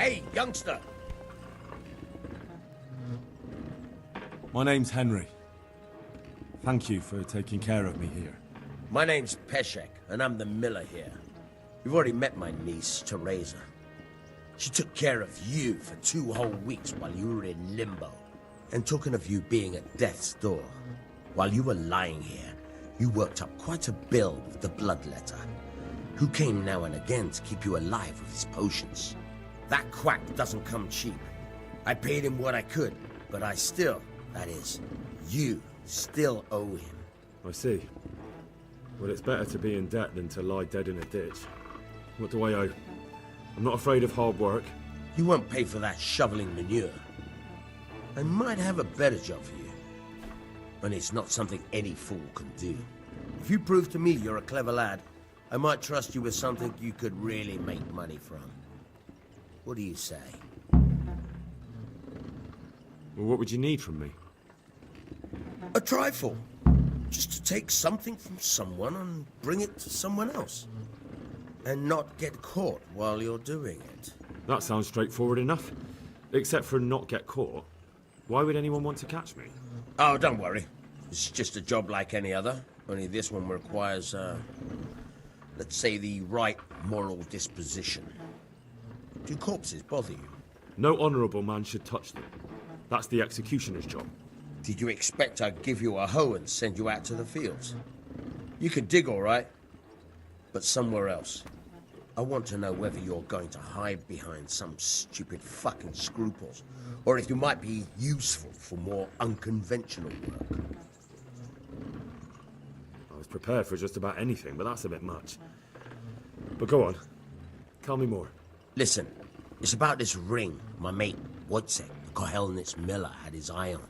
Hey, youngster! My name's Henry. Thank you for taking care of me here. My name's Peshek, and I'm the miller here. You've already met my niece, Teresa. She took care of you for 2 whole weeks while you were in limbo. And talking of you being at death's door, while you were lying here, you worked up quite a bill with the bloodletter, who came now and again to keep you alive with his potions. That quack doesn't come cheap. I paid him what I could, but I still, that is, you still owe him. I see. Well, it's better to be in debt than to lie dead in a ditch. What do I owe? I'm not afraid of hard work. You won't pay for that shoveling manure. I might have a better job for you. And it's not something any fool can do. If you prove to me you're a clever lad, I might trust you with something you could really make money from. What do you say? Well, what would you need from me? A trifle. Just to take something from someone and bring it to someone else. And not get caught while you're doing it. That sounds straightforward enough. Except for not get caught. Why would anyone want to catch me? Oh, don't worry. It's just a job like any other. Only this one requires, let's say, the right moral disposition. Do corpses bother you? No honourable man should touch them. That's the executioner's job. Did you expect I'd give you a hoe and send you out to the fields? You can dig all right, but somewhere else. I want to know whether you're going to hide behind some stupid fucking scruples, or if you might be useful for more unconventional work. I was prepared for just about anything, but that's a bit much. But go on. Tell me more. Listen, it's about this ring my mate, Wojciech, the Kohelnitz miller, had his eye on.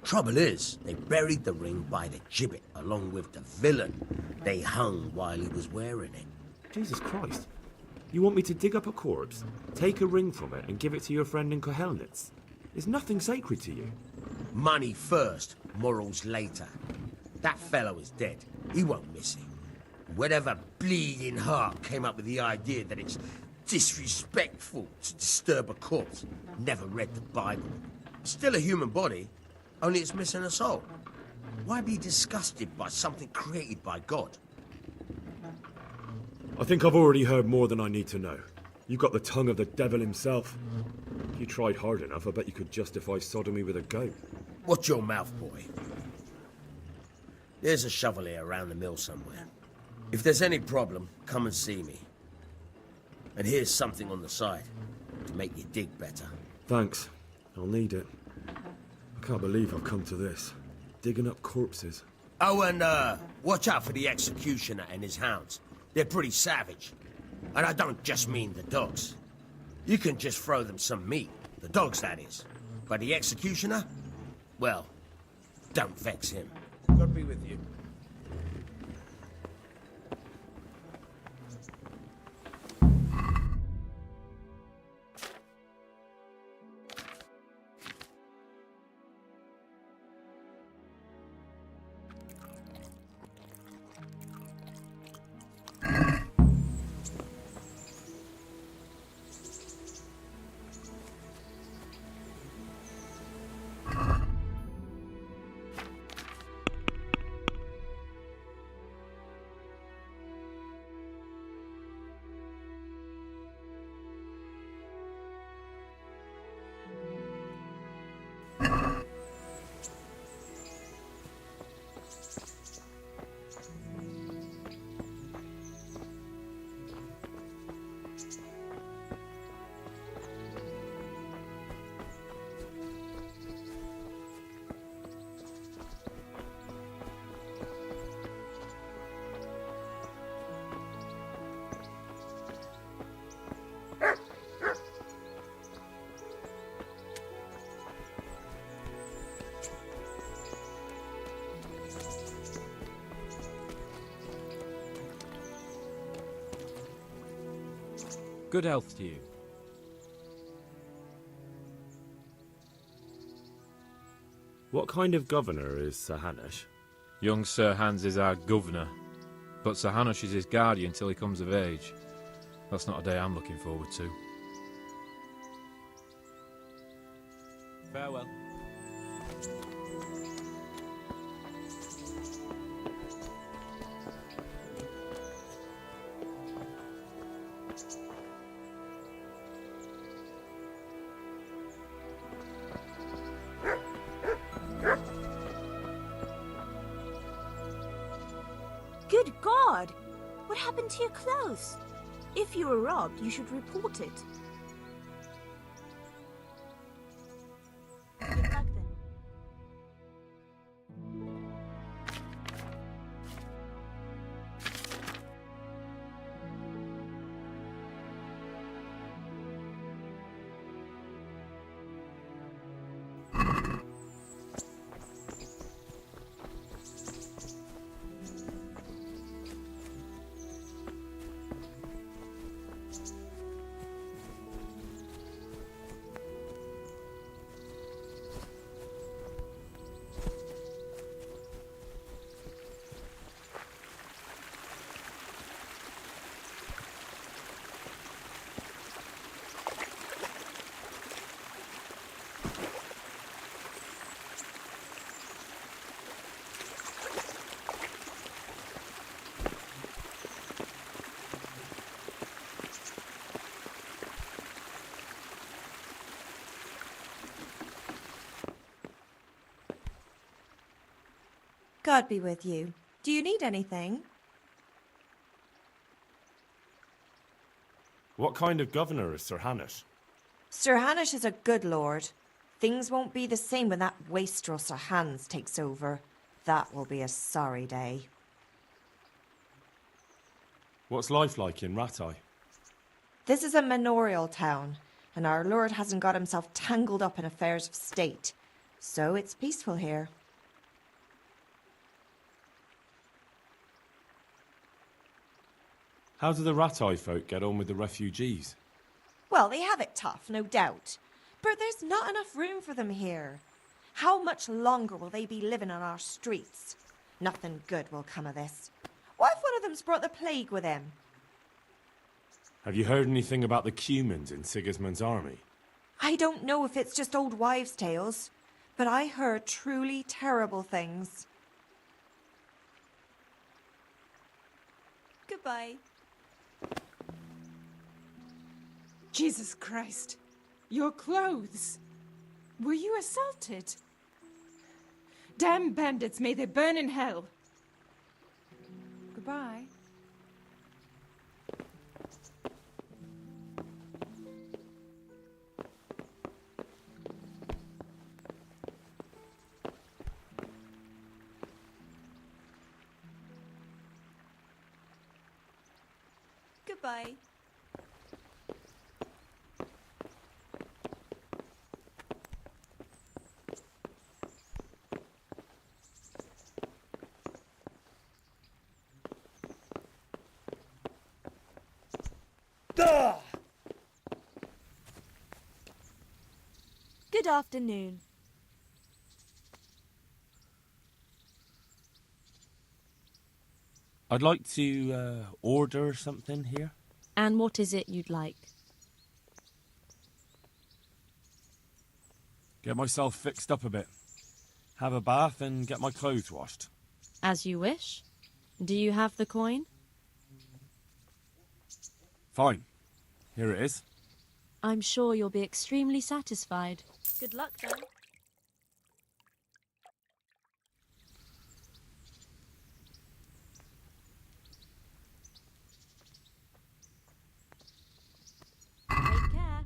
Trouble is, they buried the ring by the gibbet along with the villain they hung while he was wearing it. Jesus Christ. You want me to dig up a corpse, take a ring from it, and give it to your friend in Kohelnitz? Is nothing sacred to you? Money first, morals later. That fellow is dead. He won't miss it. Whatever bleeding heart came up with the idea that it's disrespectful to disturb a corpse never read the Bible. Still a human body, only it's missing a soul. Why be disgusted by something created by God? I think I've already heard more than I need to know. You got the tongue of the devil himself. If you tried hard enough, I bet you could justify sodomy with a goat. Watch your mouth, boy. There's a shovel here around the mill somewhere. If there's any problem, come and see me. And here's something on the side to make you dig better. Thanks. I'll need it. I can't believe I've come to this. Digging up corpses. Oh, and watch out for the executioner and his hounds. They're pretty savage. And I don't just mean the dogs. You can just throw them some meat. The dogs, that is. But the executioner? Well, don't vex him. God be with you. Good health to you. What kind of governor is Sir Hanush? Young Sir Hans is our governor, but Sir Hanush is his guardian till he comes of age. That's not a day I'm looking forward to. Farewell. Good God! What happened to your clothes? If you were robbed, you should report it. Good luck then. God be with you. Do you need anything? What kind of governor is Sir Hanush? Sir Hanush is a good lord. Things won't be the same when that wastrel Sir Hans takes over. That will be a sorry day. What's life like in Rattay? This is a manorial town, and our lord hasn't got himself tangled up in affairs of state. So it's peaceful here. How do the Rattay folk get on with the refugees? Well, they have it tough, no doubt. But there's not enough room for them here. How much longer will they be living on our streets? Nothing good will come of this. What if one of them's brought the plague with him? Have you heard anything about the Cumans in Sigismund's army? I don't know if it's just old wives' tales, but I heard truly terrible things. Goodbye. Jesus Christ. Your clothes. Were you assaulted? Damn bandits, may they burn in hell. Goodbye. Goodbye. Good afternoon. I'd like to order something here. And what is it you'd like? Get myself fixed up a bit. Have a bath and get my clothes washed. As you wish. Do you have the coin? Fine. Here it is. I'm sure you'll be extremely satisfied. Good luck then. Take care.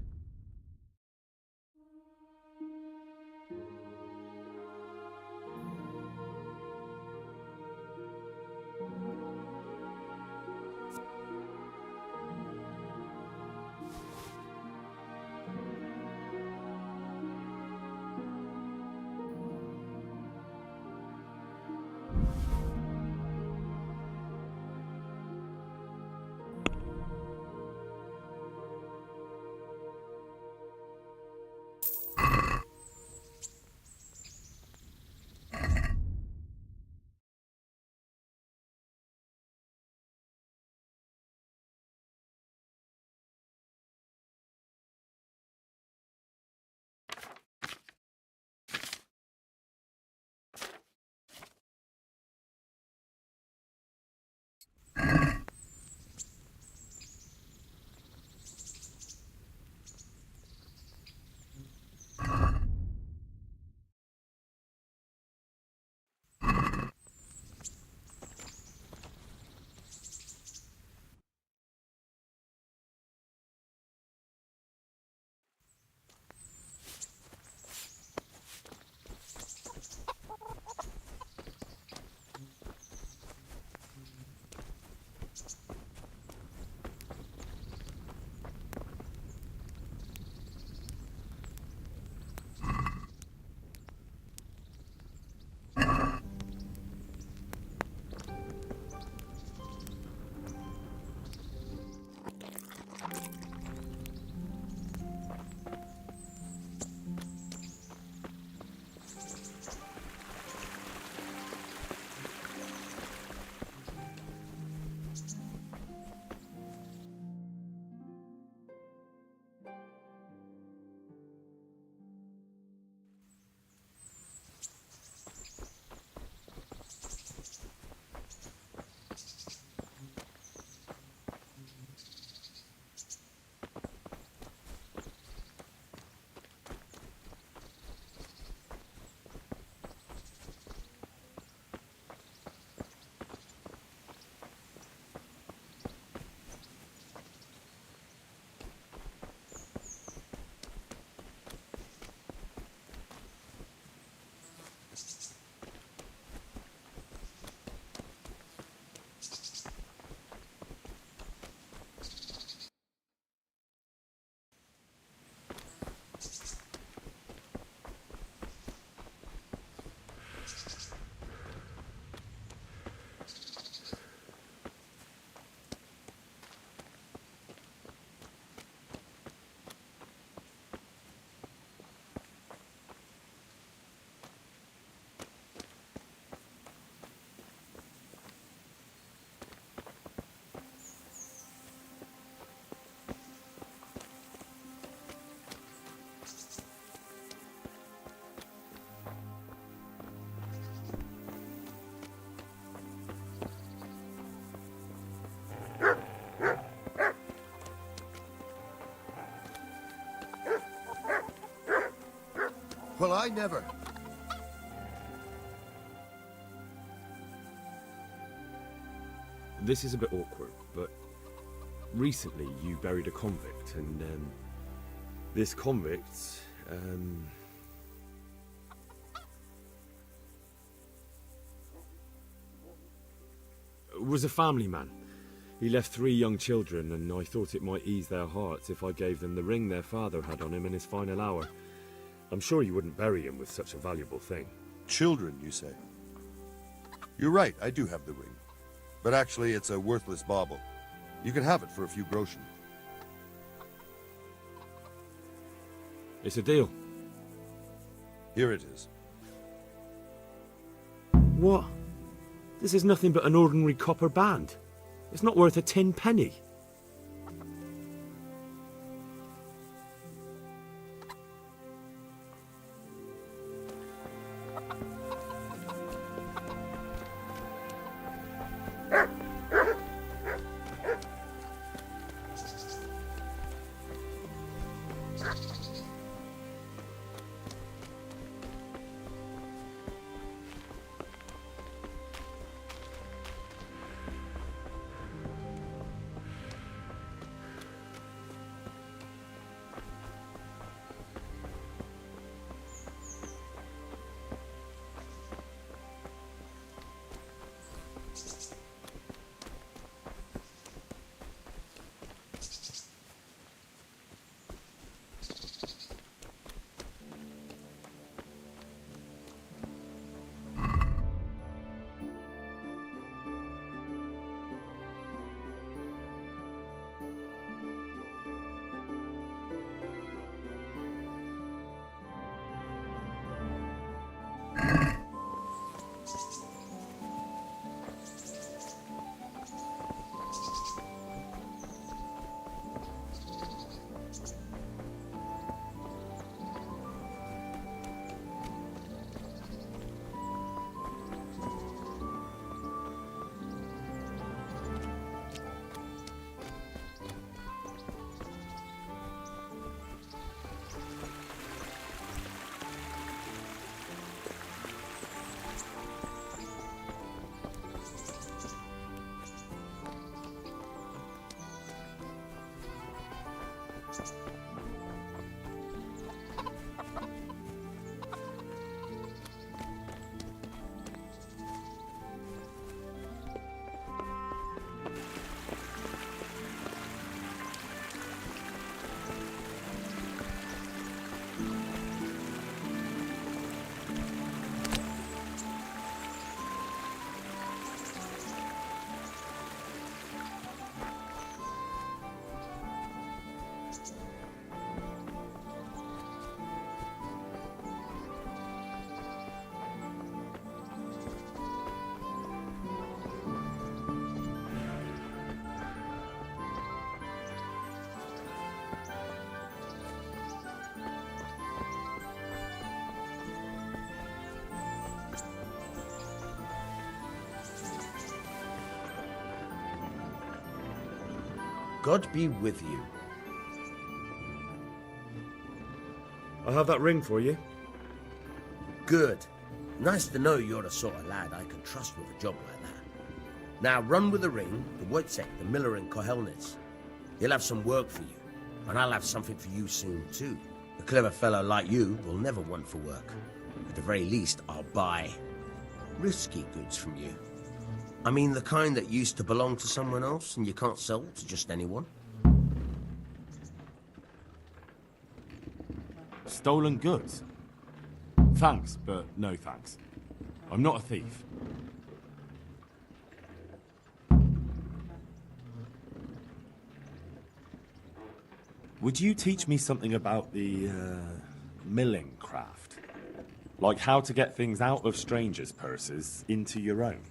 Well, I never. This is a bit awkward, but recently you buried a convict, and this convict, was a family man. He left 3 young children, and I thought it might ease their hearts if I gave them the ring their father had on him in his final hour. I'm sure you wouldn't bury him with such a valuable thing. Children, you say? You're right, I do have the ring. But actually, it's a worthless bauble. You can have it for a few groschen. It's a deal. Here it is. What? This is nothing but an ordinary copper band. It's not worth a 10 penny. God be with you. I'll have that ring for you. Good. Nice to know you're the sort of lad I can trust with a job like that. Now run with the ring to Wojciech, the miller in Kohelnitz. He'll have some work for you, and I'll have something for you soon too. A clever fellow like you will never want for work. At the very least, I'll buy risky goods from you. I mean the kind that used to belong to someone else and you can't sell to just anyone. Stolen goods? Thanks, but no thanks. I'm not a thief. Would you teach me something about the, milling craft? Like how to get things out of strangers' purses into your own?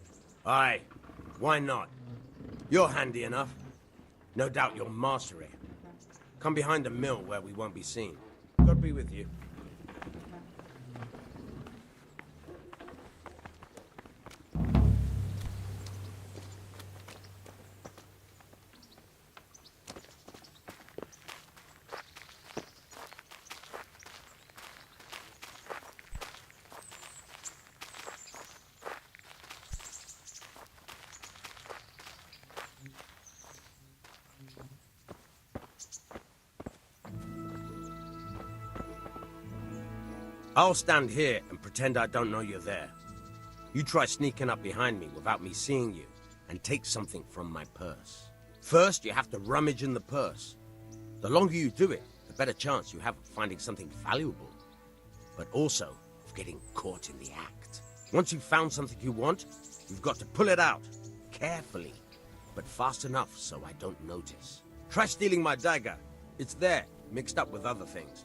Aye, why not? You're handy enough. No doubt you'll master it. Come behind the mill where we won't be seen. God be with you. I'll stand here and pretend I don't know you're there. You try sneaking up behind me without me seeing you, and take something from my purse. First, you have to rummage in the purse. The longer you do it, the better chance you have of finding something valuable, but also of getting caught in the act. Once you've found something you want, you've got to pull it out, carefully, but fast enough so I don't notice. Try stealing my dagger. It's there, mixed up with other things.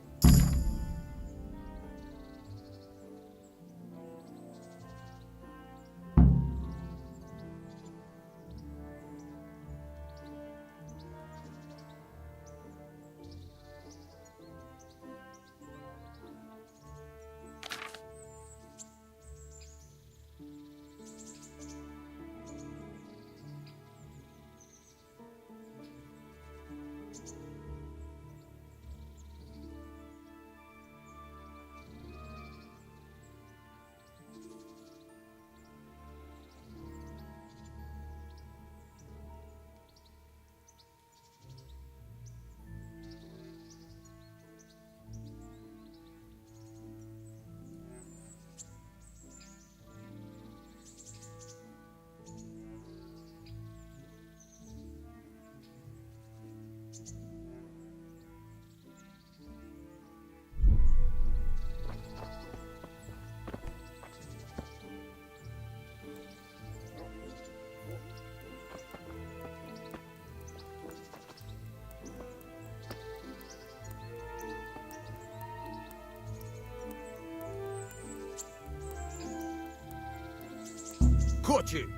Caught you!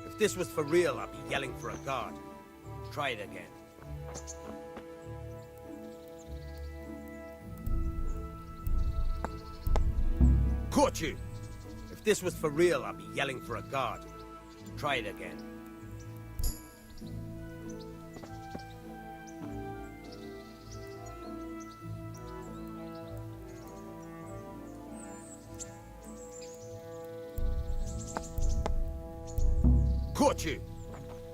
If this was for real, I'd be yelling for a guard. Try it again. Caught you! If this was for real, I'd be yelling for a guard. Try it again. Caught you!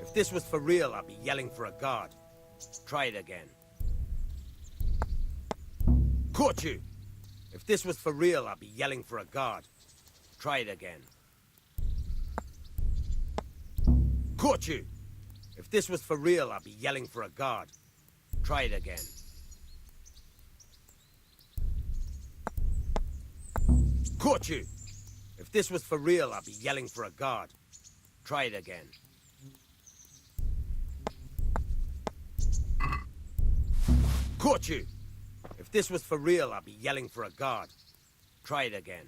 If this was for real, I'd be yelling for a guard. Try it again. Caught you! If this was for real, I'd be yelling for a guard. Try it again. Caught you! If this was for real, I'd be yelling for a guard. Try it again. Caught you! If this was for real, I'd be yelling for a guard. Try it again. Caught you! If this was for real, I'd be yelling for a guard. Try it again.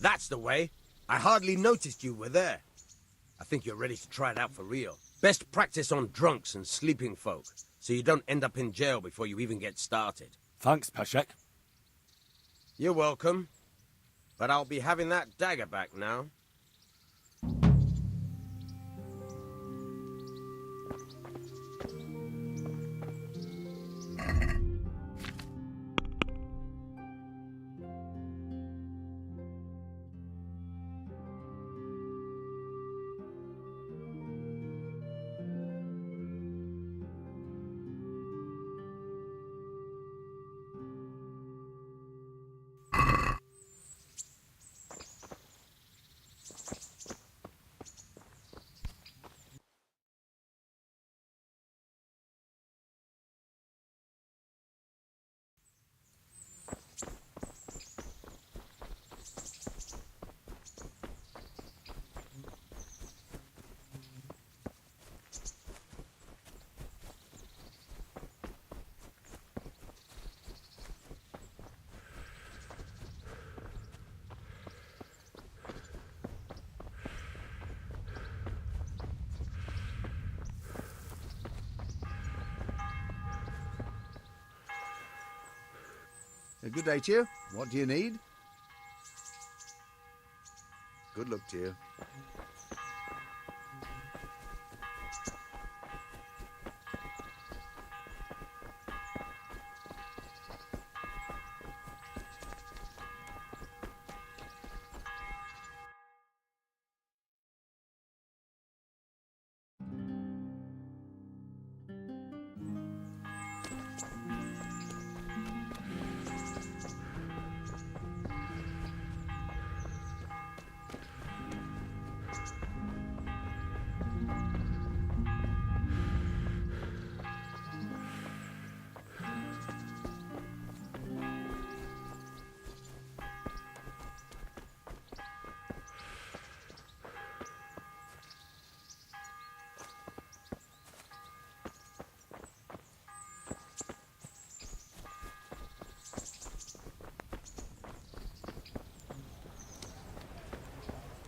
That's the way. I hardly noticed you were there. I think you're ready to try it out for real. Best practice on drunks and sleeping folk, so you don't end up in jail before you even get started. Thanks, Peshek. You're welcome. But I'll be having that dagger back now. Good day to you. What do you need? Good luck to you.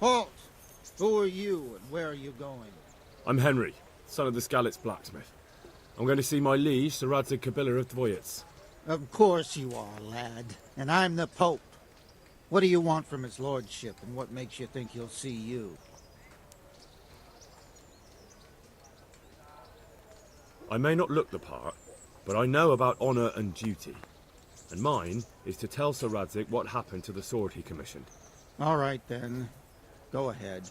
Halt! Who are you, and where are you going? I'm Henry, son of the Skalitz blacksmith. I'm going to see my liege, Sir Radzig Kabiller of Dvoyitz. Of course you are, lad. And I'm the Pope. What do you want from his lordship, and what makes you think he'll see you? I may not look the part, but I know about honor and duty. And mine is to tell Sir Radzig what happened to the sword he commissioned. All right, then. Go ahead.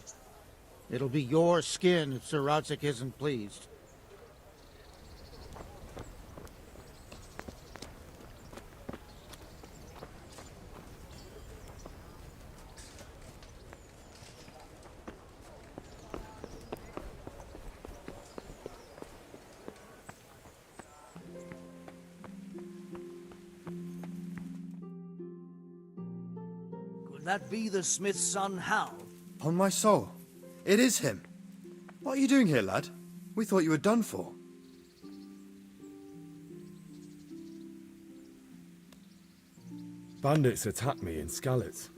It'll be your skin if Sir Radzig isn't pleased. Could that be the smith's son, Hal? On my soul. It is him. What are you doing here, lad? We thought you were done for. Bandits attacked me in Skalitz.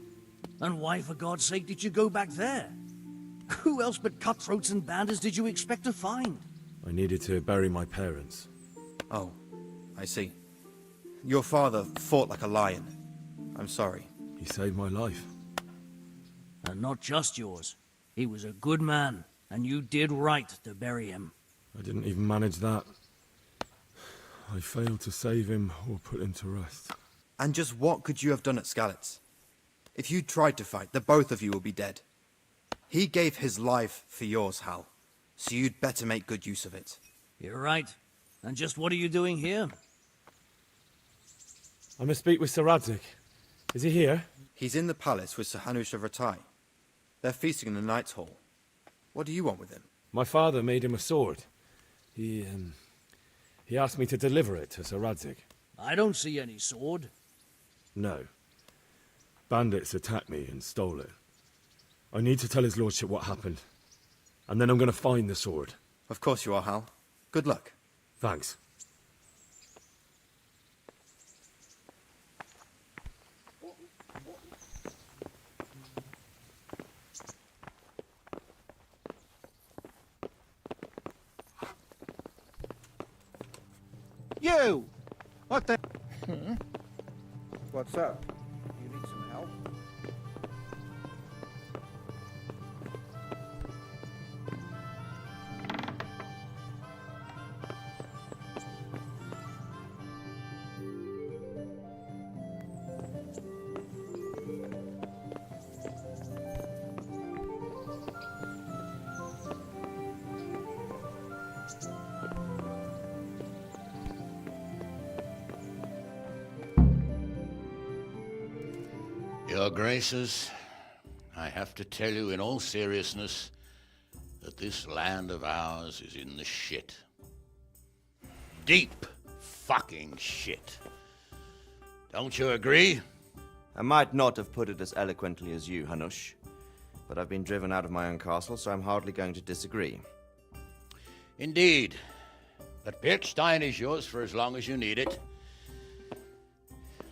And why, for God's sake, did you go back there? Who else but cutthroats and bandits did you expect to find? I needed to bury my parents. Oh, I see. Your father fought like a lion. I'm sorry. He saved my life. And not just yours. He was a good man, and you did right to bury him. I didn't even manage that. I failed to save him or put him to rest. And just what could you have done at Skalitz? If you tried to fight, the both of you will be dead. He gave his life for yours, Hal. So you'd better make good use of it. You're right. And just what are you doing here? I must speak with Sir Radzig. Is he here? He's in the palace with Sir Hanush of Ratai. They're feasting in the Knight's Hall. What do you want with him? My father made him a sword. He asked me to deliver it to Sir Radzig. I don't see any sword. No. Bandits attacked me and stole it. I need to tell his lordship what happened. And then I'm going to find the sword. Of course you are, Hal. Good luck. Thanks. You! What the... What's up? You need some help? Your Graces, I have to tell you in all seriousness that this land of ours is in the shit. Deep fucking shit. Don't you agree? I might not have put it as eloquently as you, Hanush, but I've been driven out of my own castle, so I'm hardly going to disagree. Indeed. But Birkstein is yours for as long as you need it.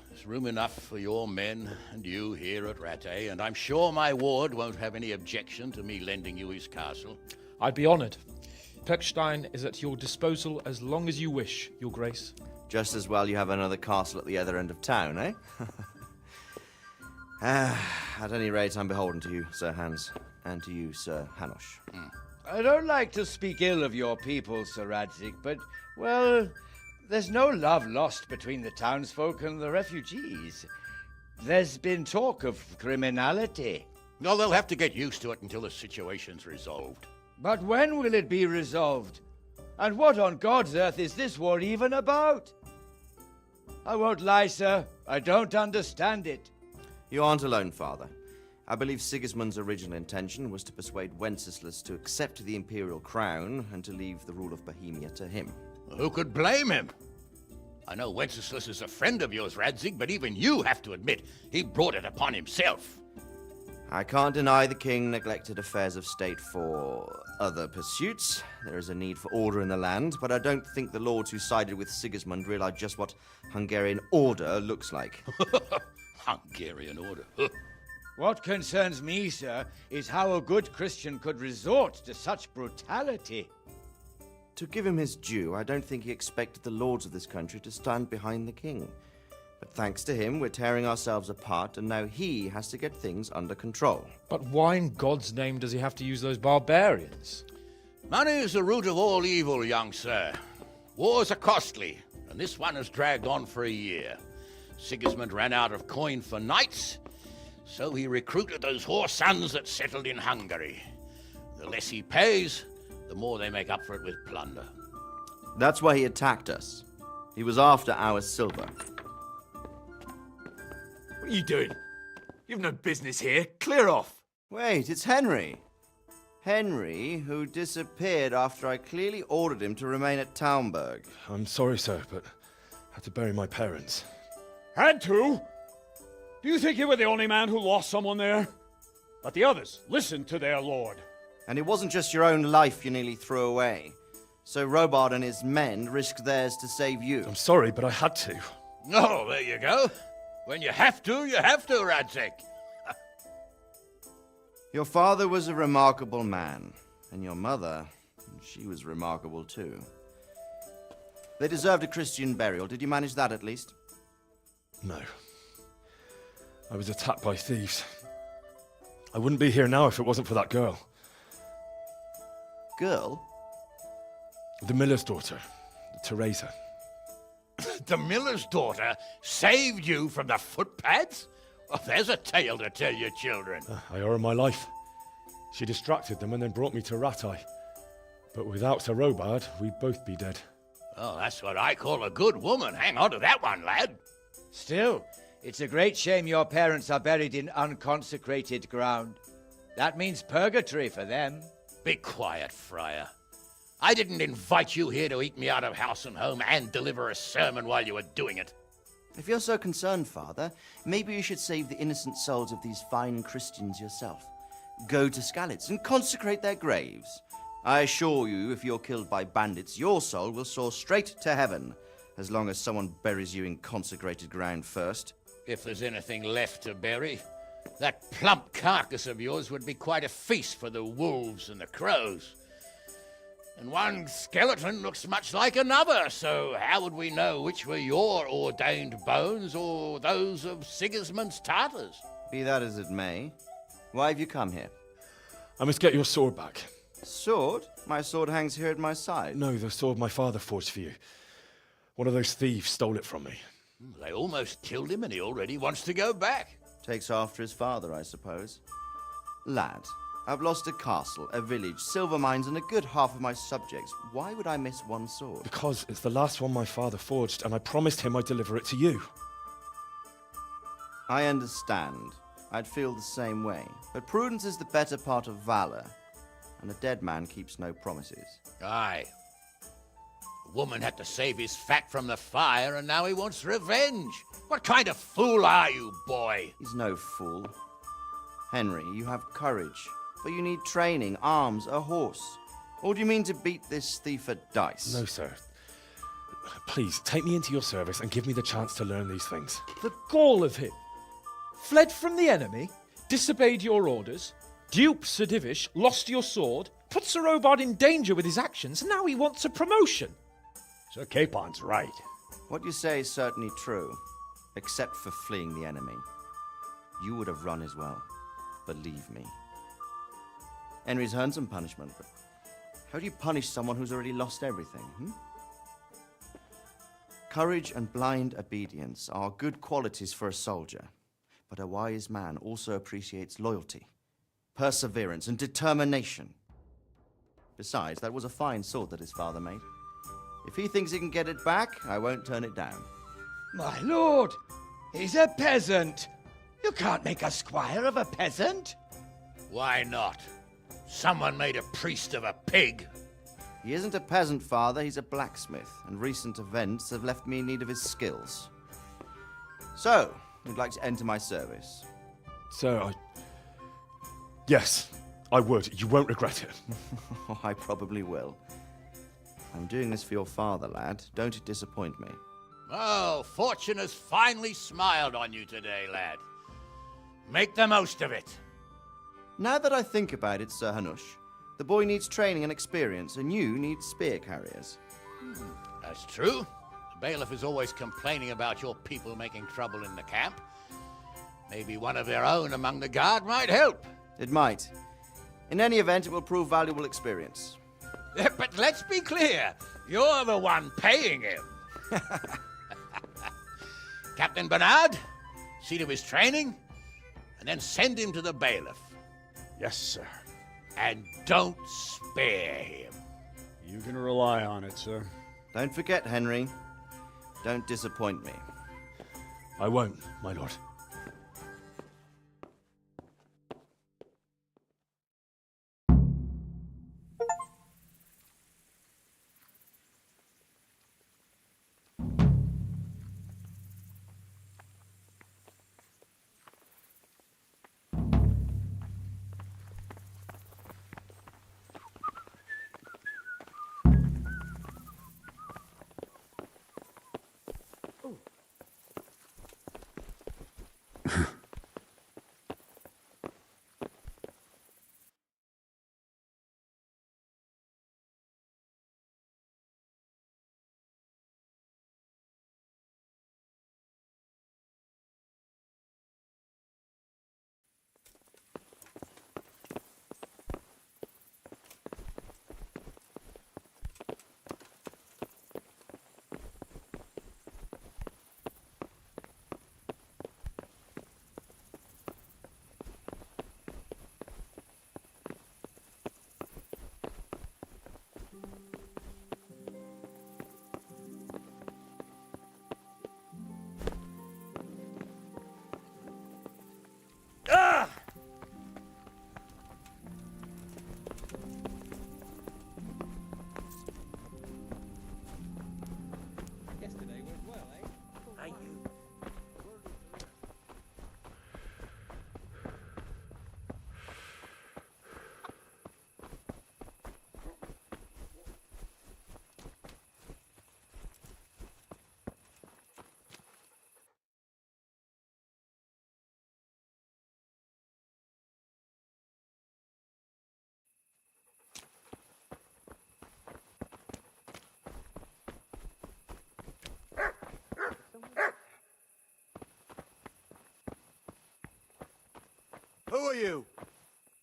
There's room enough for your men and you here at Rattay, and I'm sure my ward won't have any objection to me lending you his castle. I'd be honored. Birkstein is at your disposal as long as you wish, Your Grace. Just as well you have another castle at the other end of town, eh? At any rate, I'm beholden to you, Sir Hans, and to you, Sir Hanush. I don't like to speak ill of your people, Sir Radzig, but, well, there's no love lost between the townsfolk and the refugees. There's been talk of criminality. No, they'll have to get used to it until the situation's resolved. But when will it be resolved? And what on God's earth is this war even about? I won't lie, sir. I don't understand it. You aren't alone, Father. I believe Sigismund's original intention was to persuade Wenceslas to accept the imperial crown and to leave the rule of Bohemia to him. Who could blame him? I know Wenceslas is a friend of yours, Radzig, but even you have to admit he brought it upon himself. I can't deny the king neglected affairs of state for other pursuits. There is a need for order in the land, but I don't think the lords who sided with Sigismund realized just what Hungarian order looks like. Hungarian order? What concerns me, sir, is how a good Christian could resort to such brutality. To give him his due, I don't think he expected the lords of this country to stand behind the king. But thanks to him, we're tearing ourselves apart, and now he has to get things under control. But why in God's name does he have to use those barbarians? Money is the root of all evil, young sir. Wars are costly, and this one has dragged on for a year. Sigismund ran out of coin for knights, so he recruited those whore sons that settled in Hungary. The less he pays, the more they make up for it with plunder. That's why he attacked us. He was after our silver. What are you doing? You've no business here. Clear off. Wait, it's Henry. Henry, who disappeared after I clearly ordered him to remain at Townburg. I'm sorry, sir, but I had to bury my parents. Had to? Do you think you were the only man who lost someone there? But the others listened to their lord. And it wasn't just your own life you nearly threw away. So Robard and his men risked theirs to save you. I'm sorry, but I had to. Oh, there you go. When you have to, Radzig. Your father was a remarkable man, and your mother, she was remarkable too. They deserved a Christian burial. Did you manage that at least? No. I was attacked by thieves. I wouldn't be here now if it wasn't for that girl. Girl? The miller's daughter, Teresa. The miller's daughter saved you from the footpads? Well, there's a tale to tell your children. I owe her my life. She distracted them and then brought me to Rattay. But without Sir Robard, we'd both be dead. Oh, that's what I call a good woman. Hang on to that one, lad. Still, it's a great shame your parents are buried in unconsecrated ground. That means purgatory for them. Be quiet, friar. I didn't invite you here to eat me out of house and home and deliver a sermon while you were doing it. If you're so concerned, Father, maybe you should save the innocent souls of these fine Christians yourself. Go to Skalitz and consecrate their graves. I assure you, if you're killed by bandits, your soul will soar straight to heaven, as long as someone buries you in consecrated ground first. If there's anything left to bury, that plump carcass of yours would be quite a feast for the wolves and the crows. And one skeleton looks much like another, so how would we know which were your ordained bones or those of Sigismund's Tartars? Be that as it may, why have you come here? I must get your sword back. Sword? My sword hangs here at my side. No, the sword my father forged for you. One of those thieves stole it from me. They almost killed him and he already wants to go back. Takes after his father, I suppose. Lad, I've lost a castle, a village, silver mines, and a good half of my subjects. Why would I miss one sword? Because it's the last one my father forged, and I promised him I'd deliver it to you. I understand. I'd feel the same way. But prudence is the better part of valor, and a dead man keeps no promises. Aye. The woman had to save his fat from the fire, and now he wants revenge. What kind of fool are you, boy? He's no fool. Henry, you have courage, but you need training, arms, a horse. Or do you mean to beat this thief at dice? No, sir. Please, take me into your service and give me the chance to learn these things. The gall of him. Fled from the enemy, disobeyed your orders, duped Sir Divish, lost your sword, put Sir Robard in danger with his actions, and now he wants a promotion. Sir Capon's right. What you say is certainly true, except for fleeing the enemy. You would have run as well, believe me. Henry's earned some punishment, but how do you punish someone who's already lost everything, Courage and blind obedience are good qualities for a soldier, but a wise man also appreciates loyalty, perseverance, and determination. Besides, that was a fine sword that his father made. If he thinks he can get it back, I won't turn it down. My lord, he's a peasant. You can't make a squire of a peasant. Why not? Someone made a priest of a pig. He isn't a peasant, Father. He's a blacksmith, and recent events have left me in need of his skills. So, you'd like to enter my service? Sir, Yes, I would. You won't regret it. I probably will. I'm doing this for your father, lad. Don't it disappoint me. Oh, fortune has finally smiled on you today, lad. Make the most of it. Now that I think about it, Sir Hanush, the boy needs training and experience, and you need spear carriers. That's true. The bailiff is always complaining about your people making trouble in the camp. Maybe one of their own among the guard might help. It might. In any event, it will prove valuable experience. But let's be clear. You're the one paying him. Captain Bernard, see to his training, and then send him to the bailiff. Yes, sir. And don't spare him. You can rely on it, sir. Don't forget, Henry. Don't disappoint me. I won't, my lord. Who are you?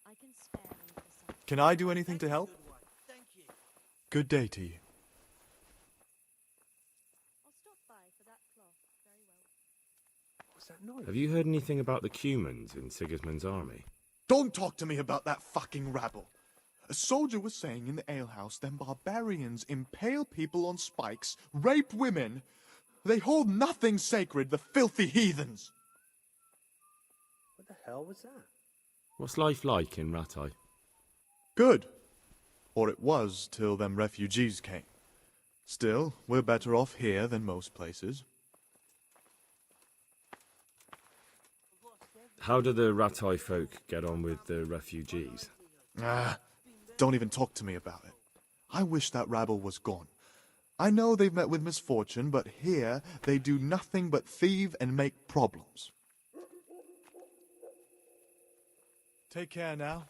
I can spare him for some. Can I do anything to help? Good day to you. I'll stop by for that cloth. Very well. What's that noise? Have you heard anything about the Cumans in Sigismund's army? Don't talk to me about that fucking rabble. A soldier was saying in the alehouse them barbarians impale people on spikes, rape women. They hold nothing sacred, the filthy heathens. What the hell was that? What's life like in Rattay? Good. Or it was till them refugees came. Still, we're better off here than most places. How do the Rattay folk get on with the refugees? Don't even talk to me about it. I wish that rabble was gone. I know they've met with misfortune, but here they do nothing but thieve and make problems. Take care now.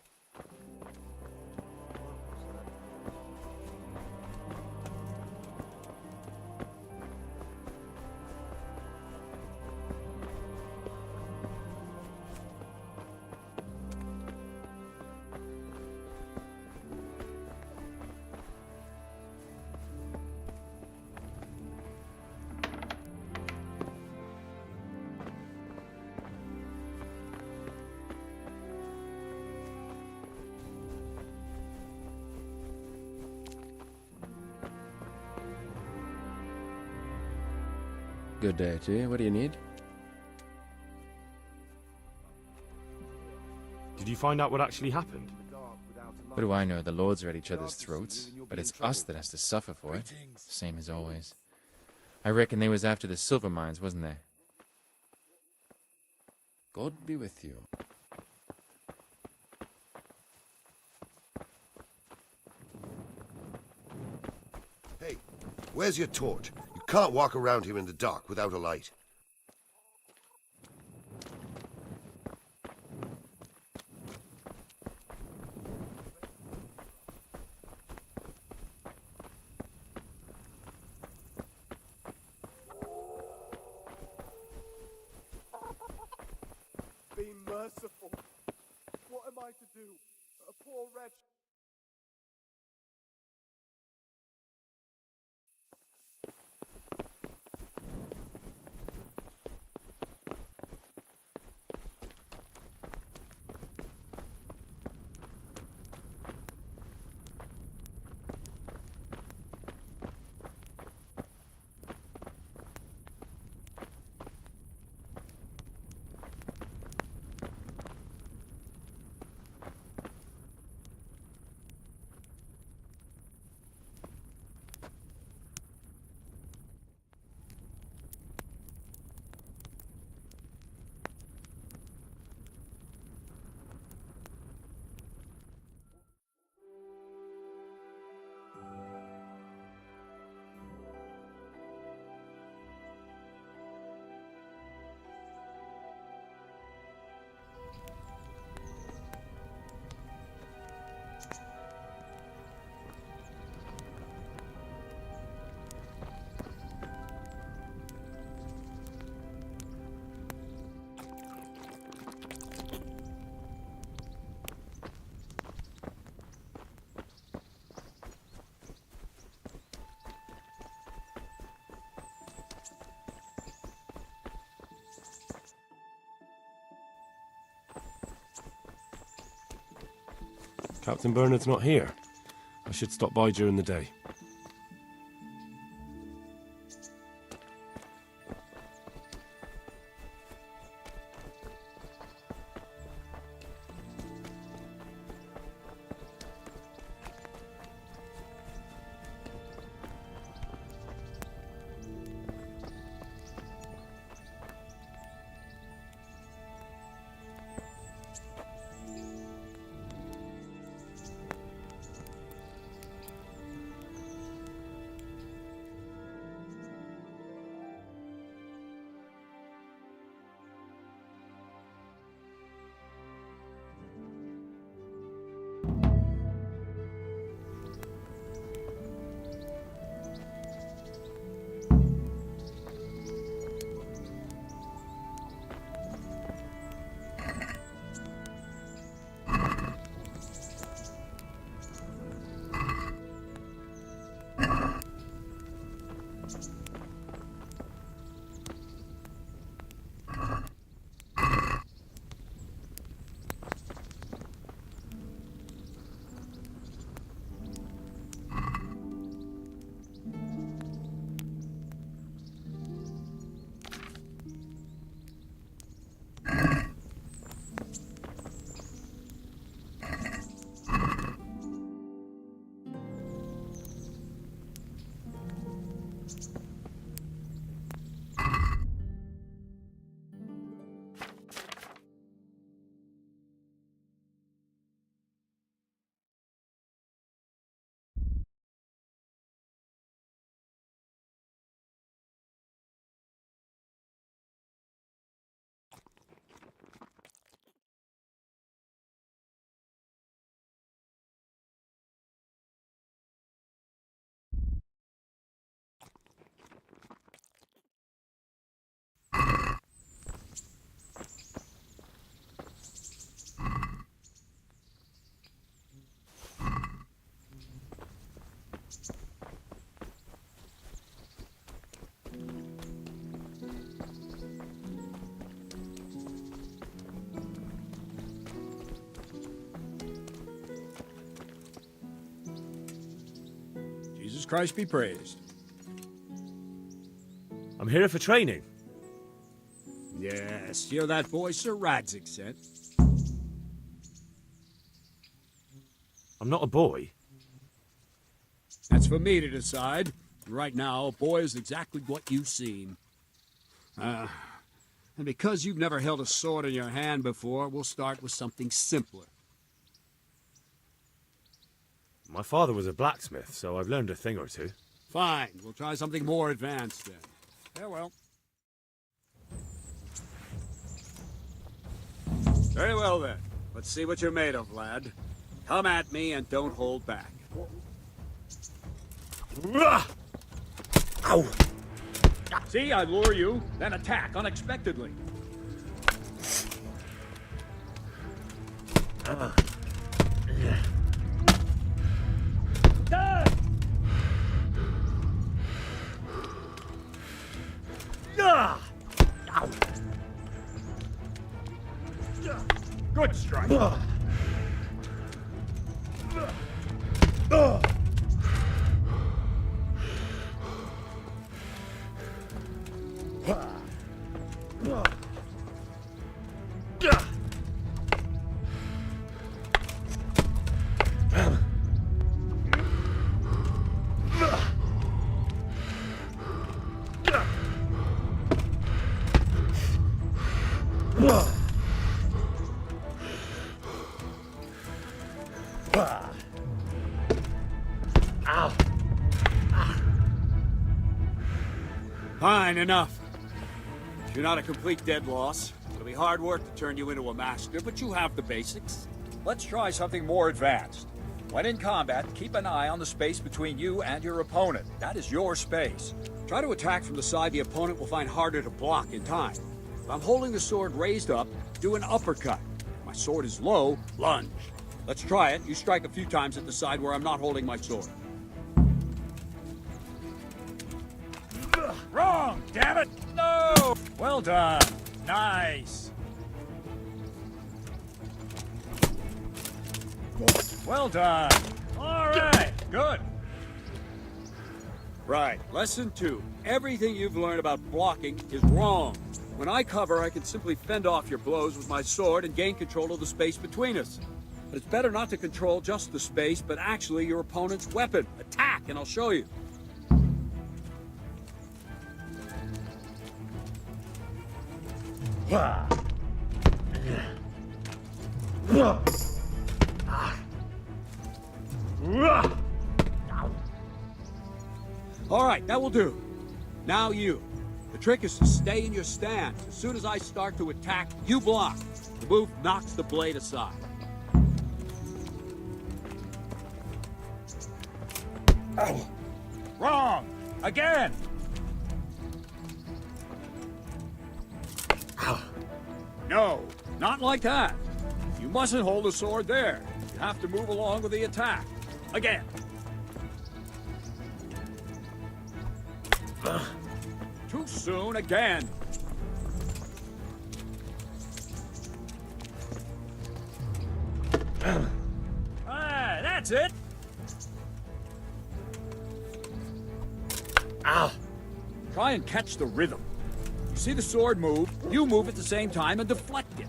Good day to you. What do you need? Did you find out what actually happened? What do I know? The lords are at each other's throats, but it's us that has to suffer for it. Same as always. I reckon they was after the silver mines, wasn't they? God be with you. Hey, where's your torch? You can't walk around here in the dark without a light. merciful. What am I to do? A poor wretch. Captain Bernard's not here. I should stop by during the day. Jesus Christ be praised. I'm here for training. Yes, you're that boy Sir Radzig sent. I'm not a boy. That's for me to decide. Right now, a boy is exactly what you seem. And because you've never held a sword in your hand before, we'll start with something simpler. My father was a blacksmith, so I've learned a thing or two. Fine, we'll try something more advanced then. Farewell. Very well then. Let's see what you're made of, lad. Come at me and don't hold back. Ow! See, I lure you, then attack unexpectedly. Good strike. Fine, enough. You're not a complete dead loss. It'll be hard work to turn you into a master, but you have the basics. Let's try something more advanced. When in combat, keep an eye on the space between you and your opponent. That is your space. Try to attack from the side the opponent will find harder to block in time. If I'm holding the sword raised up, do an uppercut. If my sword is low, lunge. Let's try it. You strike a few times at the side where I'm not holding my sword. Wrong, damn it! No! Well done. Nice. Well done. All right, good. Right. Lesson 2. Everything you've learned about blocking is wrong. When I cover, I can simply fend off your blows with my sword and gain control of the space between us. But it's better not to control just the space, but actually your opponent's weapon. Attack, and I'll show you. All right, that will do. Now you. The trick is to stay in your stance. As soon as I start to attack, you block. The move knocks the blade aside. Wrong. Again. No, not like that. You mustn't hold the sword there. You have to move along with the attack. Again. Too soon again. That's it. Try and catch the rhythm. You see the sword move, you move at the same time and deflect it.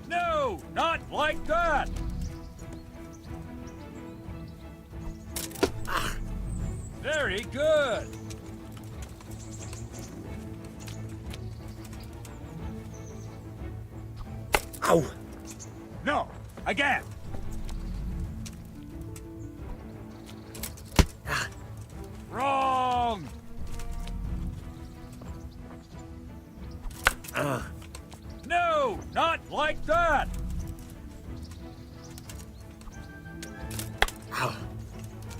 No, not like that. Very good. No, again. Wrong. No, not like that.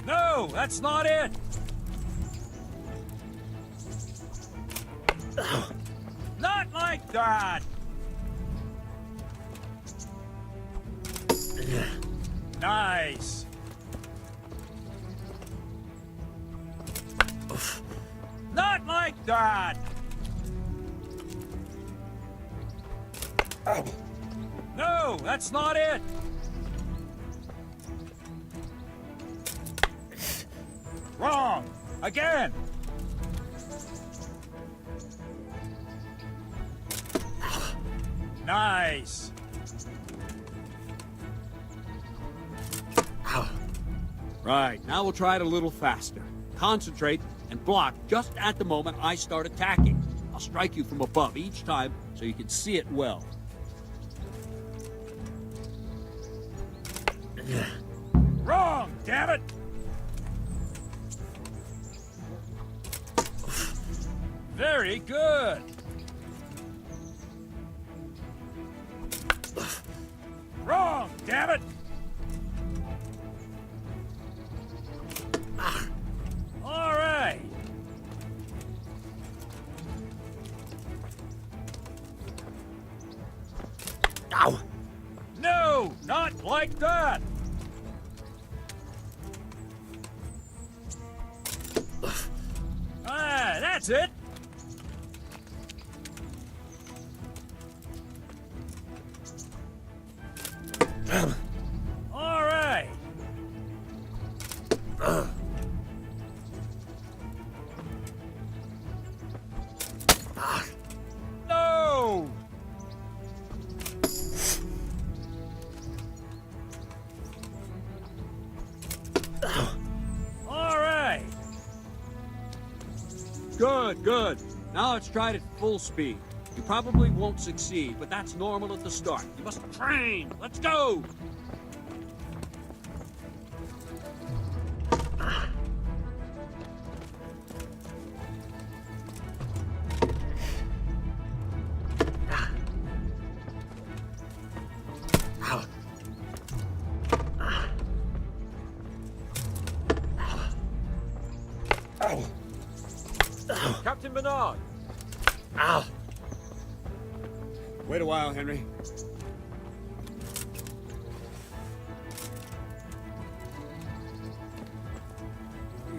No, that's not it. Not like that. Nice. Not like that. No, that's not it. Wrong. Again. Nice. Right, now we'll try it a little faster. Concentrate and block just at the moment I start attacking. I'll strike you from above each time so you can see it well. Wrong, damn it! Very good. Wrong, damn it! All right. That's it. All right. No! All right. Good, good. Now let's try it at full speed. You probably won't succeed, but that's normal at the start. You must train. Let's go! Captain Bernard. Ow! Wait a while, Henry.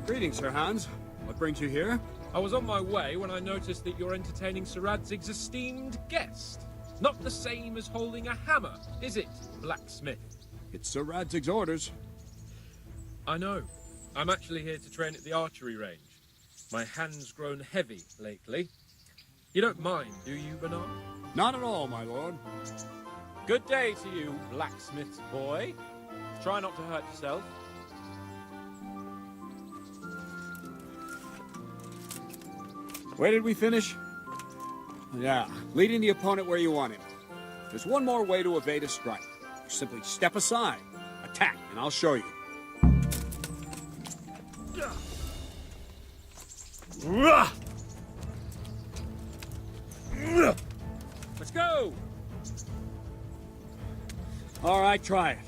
Greetings, Sir Hans. What brings you here? I was on my way when I noticed that you're entertaining Sir Radzig's esteemed guest. Not the same as holding a hammer, is it, blacksmith? It's Sir Radzig's orders. I know. I'm actually here to train at the archery range. My hand's grown heavy lately. You don't mind, do you, Bernard? Not at all, my lord. Good day to you, blacksmith's boy. Try not to hurt yourself. Where did we finish? Yeah, leading the opponent where you want him. There's one more way to evade a strike. You simply step aside, attack, and I'll show you. Let's go! All right, try it.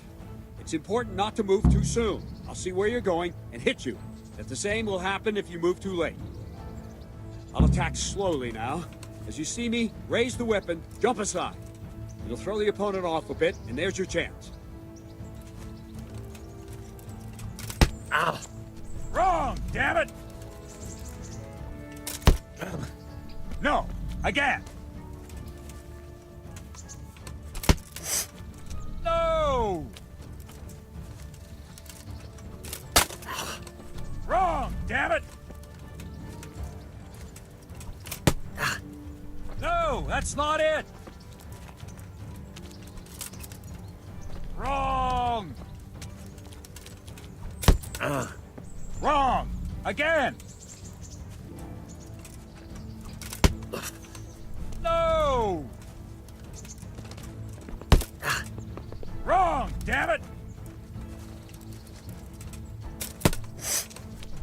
It's important not to move too soon. I'll see where you're going and hit you. But the same will happen if you move too late. I'll attack slowly now. As you see me, raise the weapon, jump aside. It'll throw the opponent off a bit, and there's your chance. Ow! Wrong, damn it! No, again! No! Wrong, damn it! No, that's not it! Wrong! Wrong! Again! No! Wrong, damn it!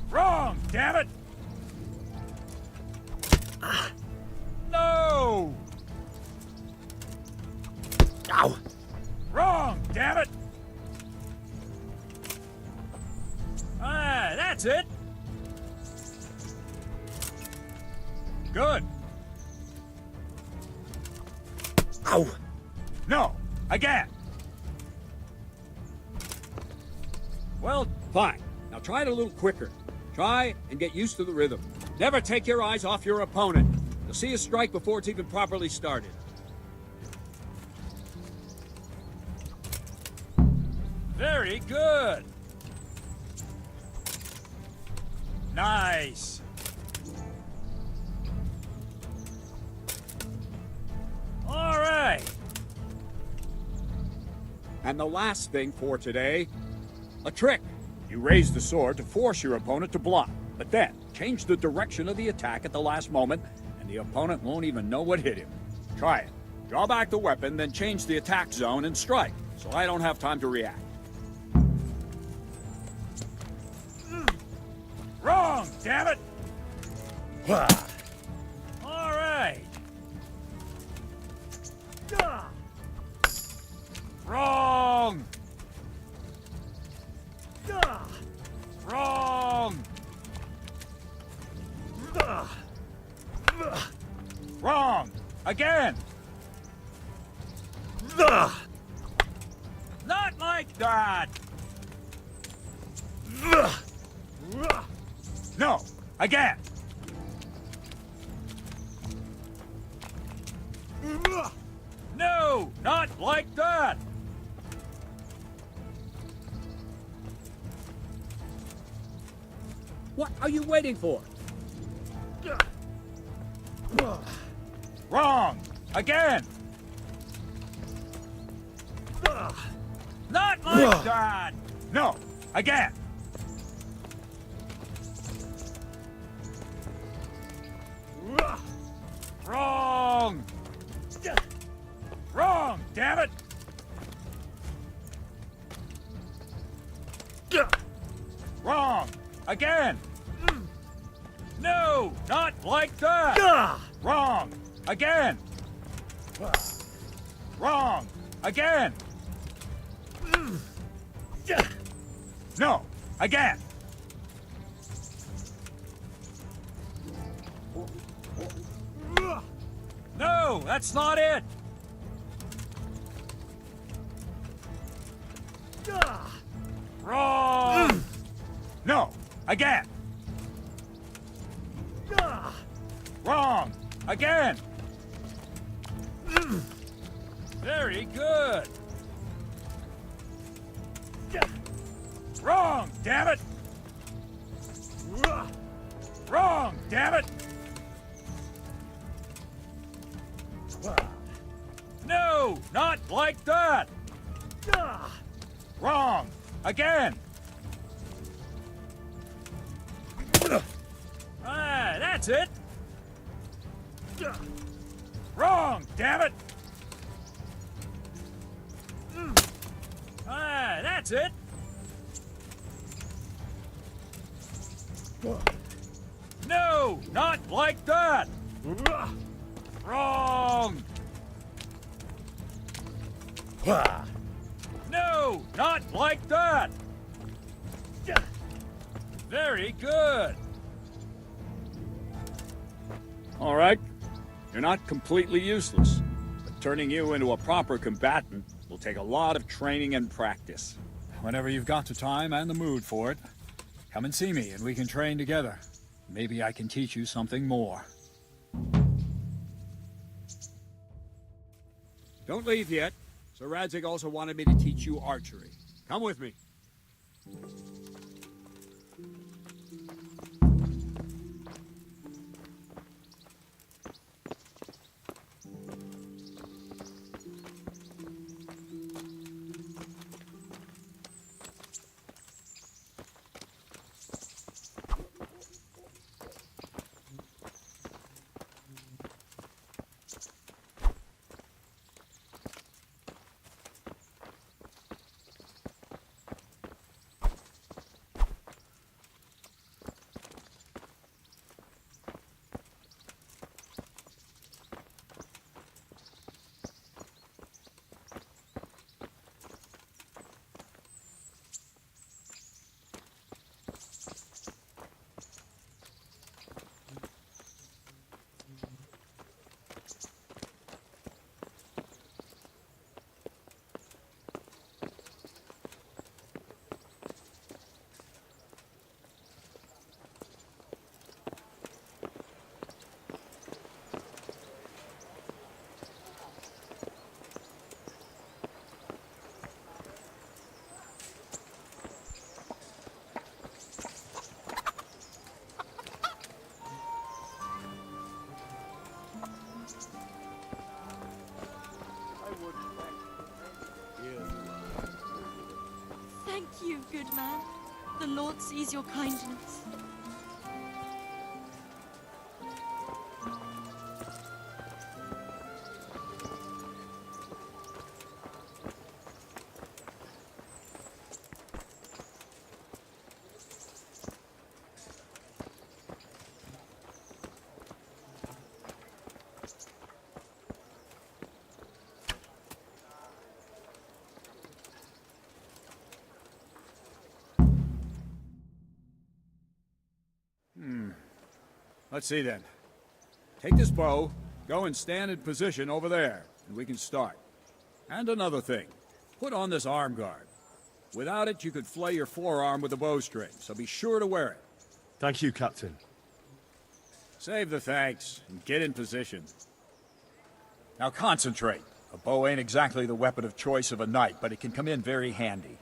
Wrong, damn it! No! Ow! Wrong, damn it! Ah, that's it! Good. Ow! No! Again! Well, fine. Now try it a little quicker. Try and get used to the rhythm. Never take your eyes off your opponent. You'll see a strike before it's even properly started. Very good. Nice. All right. And the last thing for today, a trick. You raise the sword to force your opponent to block, but then change the direction of the attack at the last moment, and the opponent won't even know what hit him. Try it. Draw back the weapon, then change the attack zone and strike, so I don't have time to react. Wrong, damn it! All right. Wrong! Wrong! Wrong! Again! Not like that! No! Again! No, not like that! What are you waiting for? Wrong! Again! Not like that! No, again! Wrong! Wrong, damn it! Wrong! Again! No, not like that! Wrong! Again! Wrong! Again! No! Again! No, that's not it! Wrong! No, again! Wrong! Again! Very good! Wrong, damn it! Wrong, damn it! No, not like that! Wrong, again! Ah, that's it! Wrong, damn it! Ah, that's it! No, not like that! Wrong! No, not like that! Very good! All right. You're not completely useless, but turning you into a proper combatant will take a lot of training and practice. Whenever you've got the time and the mood for it, come and see me and we can train together. Maybe I can teach you something more. Don't leave yet. Sir Radzig also wanted me to teach you archery. Come with me. Thank you, good man. The Lord sees your kindness. Let's see then. Take this bow, go and stand in position over there, and we can start. And another thing, put on this arm guard. Without it, you could flay your forearm with a bowstring, so be sure to wear it. Thank you, Captain. Save the thanks, and get in position. Now concentrate. A bow ain't exactly the weapon of choice of a knight, but it can come in very handy.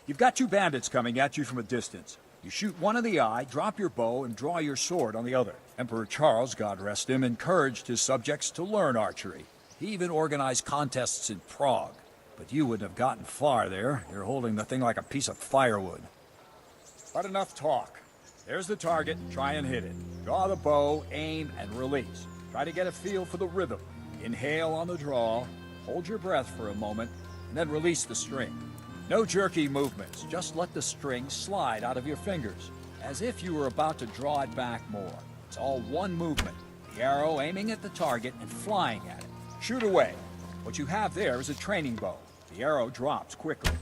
You've got two bandits coming at you from a distance. You shoot one in the eye, drop your bow, and draw your sword on the other. Emperor Charles, God rest him, encouraged his subjects to learn archery. He even organized contests in Prague. But you wouldn't have gotten far there. You're holding the thing like a piece of firewood. But enough talk. There's the target. Try and hit it. Draw the bow, aim, and release. Try to get a feel for the rhythm. Inhale on the draw, hold your breath for a moment, and then release the string. No jerky movements. Just let the string slide out of your fingers, as if you were about to draw it back more. It's all one movement. The arrow aiming at the target and flying at it. Shoot away. What you have there is a training bow. The arrow drops quickly.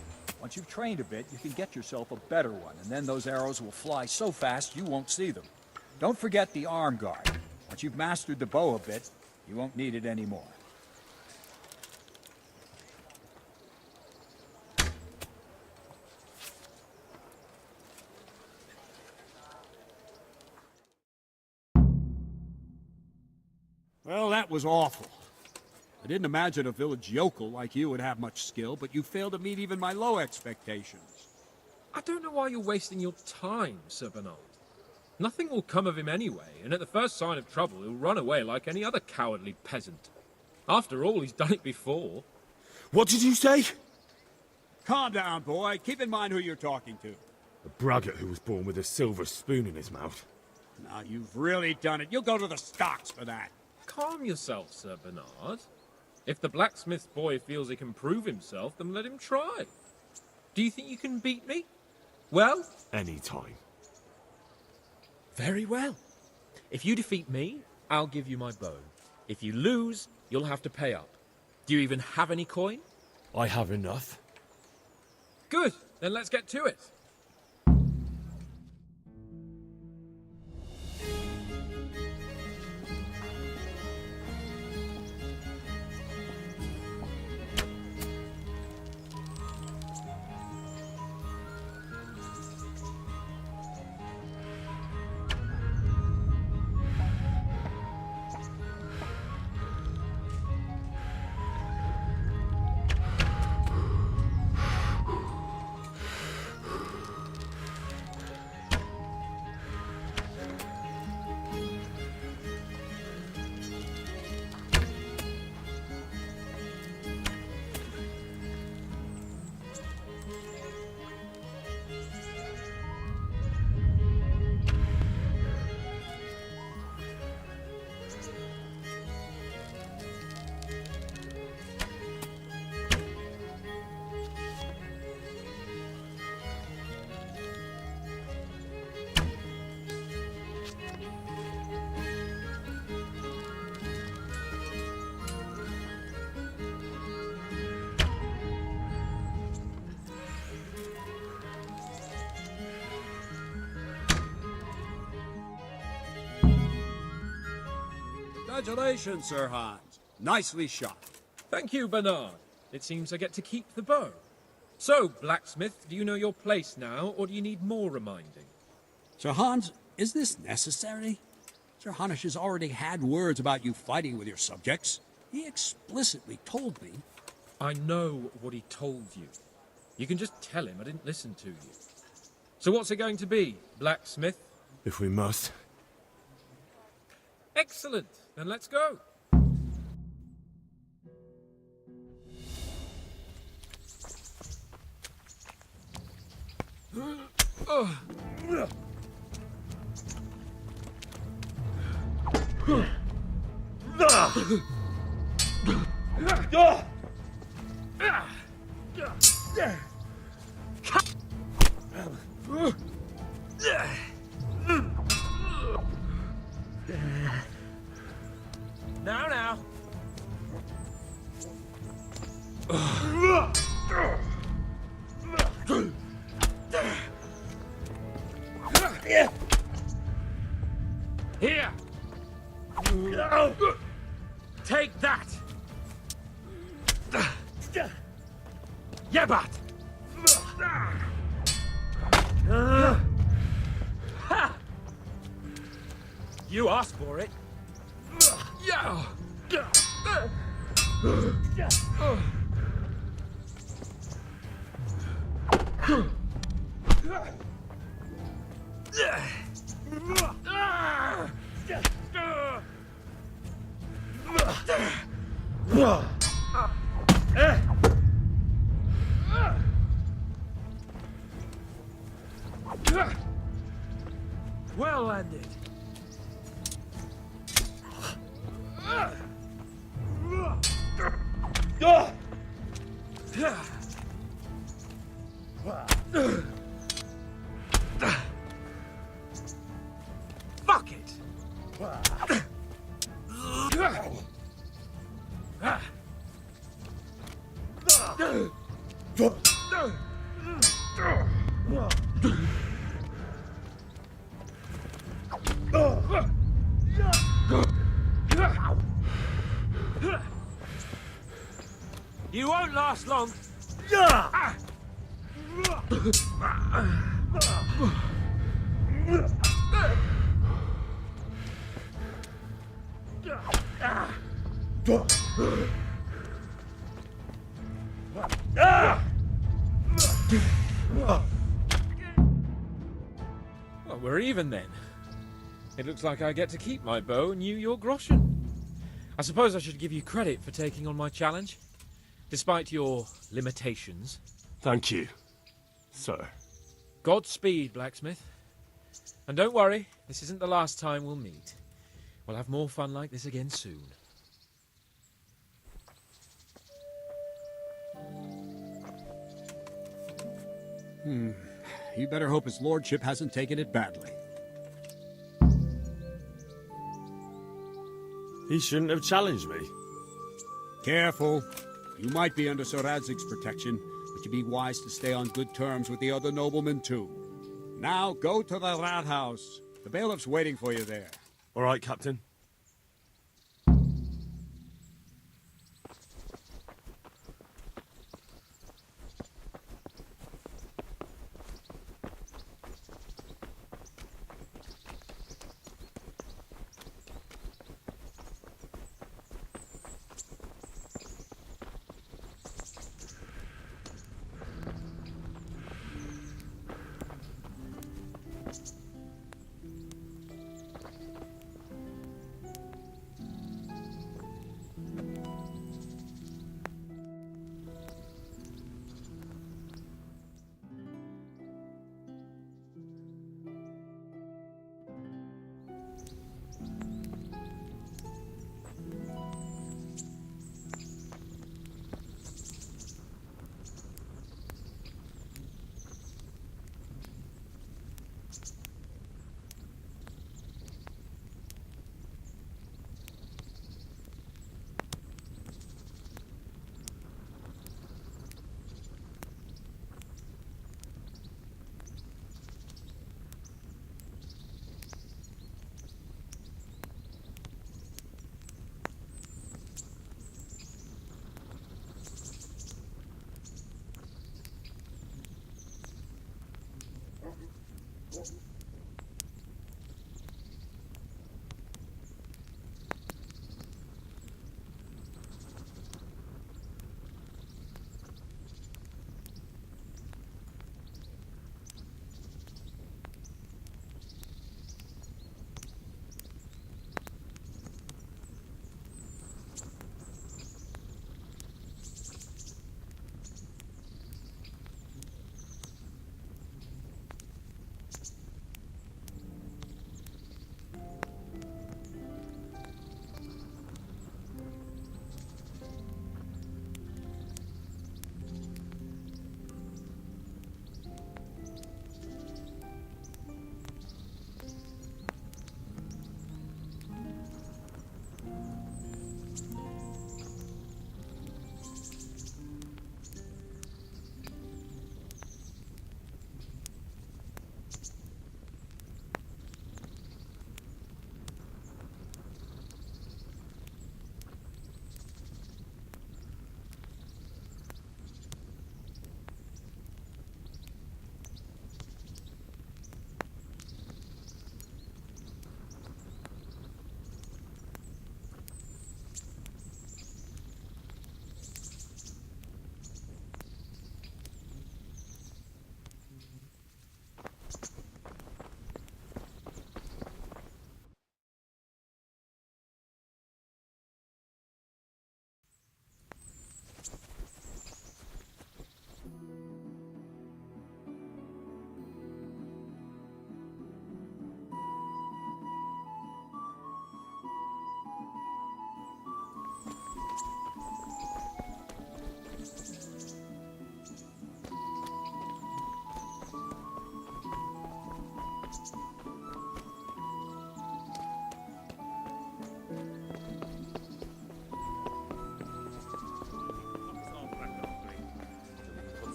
Once you've trained a bit, you can get yourself a better one, and then those arrows will fly so fast you won't see them. Don't forget the arm guard. Once you've mastered the bow a bit, you won't need it anymore. Well, that was awful. I didn't imagine a village yokel like you would have much skill, but you failed to meet even my low expectations. I don't know why you're wasting your time, Sir Bernard. Nothing will come of him anyway, and at the first sign of trouble he'll run away like any other cowardly peasant. After all, he's done it before. What did you say? Calm down, boy. Keep in mind who you're talking to. A braggart who was born with a silver spoon in his mouth. Now, you've really done it. You'll go to the stocks for that. Calm yourself, Sir Bernard. If the blacksmith's boy feels he can prove himself, then let him try. Do you think you can beat me? Well? Any time. Very well. If you defeat me, I'll give you my bow. If you lose, you'll have to pay up. Do you even have any coin? I have enough. Good. Then let's get to it. Congratulations, Sir Hans. Nicely shot. Thank you, Bernard. It seems I get to keep the bow. So, blacksmith, do you know your place now, or do you need more reminding? Sir Hans, is this necessary? Sir Hanush has already had words about you fighting with your subjects. He explicitly told me. I know what he told you. You can just tell him I didn't listen to you. So what's it going to be, blacksmith? If we must. Excellent. Then let's go. Now. Here. Take that. Yebat. You asked for it. Well landed. Fuck it. You won't last long. Well, we're even then. It looks like I get to keep my bow and you your groschen. I suppose I should give you credit for taking on my challenge, despite your limitations. Thank you, sir. Godspeed, blacksmith. And don't worry, this isn't the last time we'll meet. We'll have more fun like this again soon. You better hope his lordship hasn't taken it badly. He shouldn't have challenged me. Careful. You might be under Sir Radzig's protection, but you'd be wise to stay on good terms with the other noblemen too. Now go to the rat house. The bailiff's waiting for you there. All right, Captain.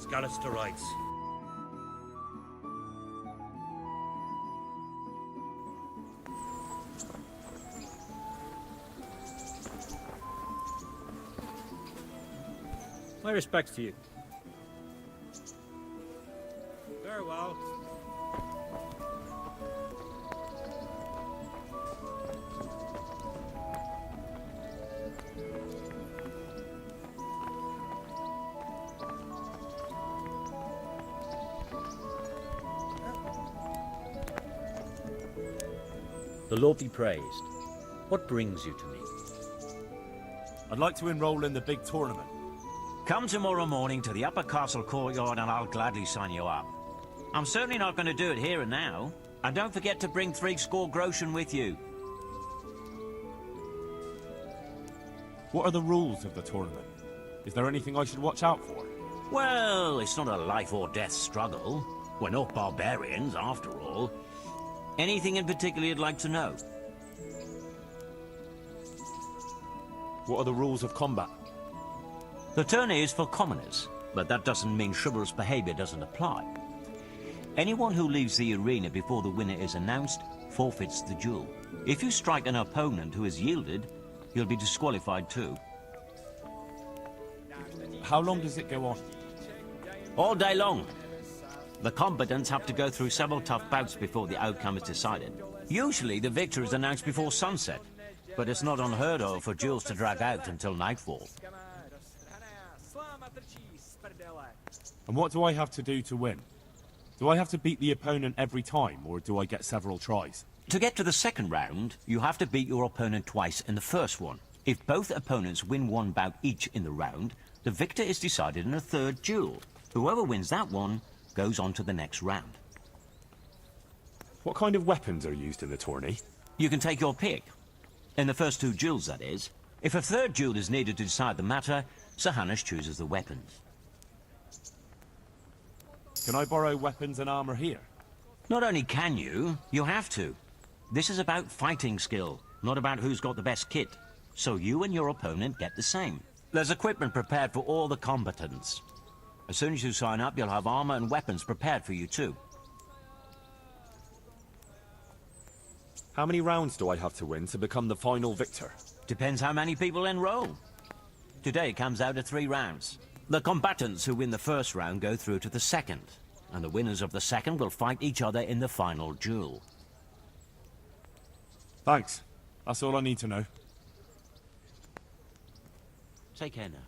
Scallops to rights. My respects to you. Very well. The Lord be praised. What brings you to me? I'd like to enroll in the big tournament. Come tomorrow morning to the upper castle courtyard and I'll gladly sign you up. I'm certainly not going to do it here and now. And don't forget to bring 60 groschen with you. What are the rules of the tournament? Is there anything I should watch out for? Well, it's not a life or death struggle. We're not barbarians, after all. Anything in particular you'd like to know? What are the rules of combat? The tourney is for commoners, but that doesn't mean chivalrous behavior doesn't apply. Anyone who leaves the arena before the winner is announced forfeits the duel. If you strike an opponent who has yielded, he'll be disqualified too. How long does it go on? All day long. The combatants have to go through several tough bouts before the outcome is decided. Usually the victor is announced before sunset, but it's not unheard of for duels to drag out until nightfall. And what do I have to do to win? Do I have to beat the opponent every time, or do I get several tries? To get to the second round, you have to beat your opponent twice in the first one. If both opponents win one bout each in the round, the victor is decided in a third duel. Whoever wins that one goes on to the next round. What kind of weapons are used in the tourney? You can take your pick. In the first 2 duels, that is. If a third duel is needed to decide the matter, Sir Hanush chooses the weapons. Can I borrow weapons and armor here? Not only can you, you have to. This is about fighting skill, not about who's got the best kit. So you and your opponent get the same. There's equipment prepared for all the combatants. As soon as you sign up, you'll have armor and weapons prepared for you too. How many rounds do I have to win to become the final victor? Depends how many people enroll. Today it comes out to 3 rounds. The combatants who win the first round go through to the second, and the winners of the second will fight each other in the final duel. Thanks. That's all I need to know. Take care now.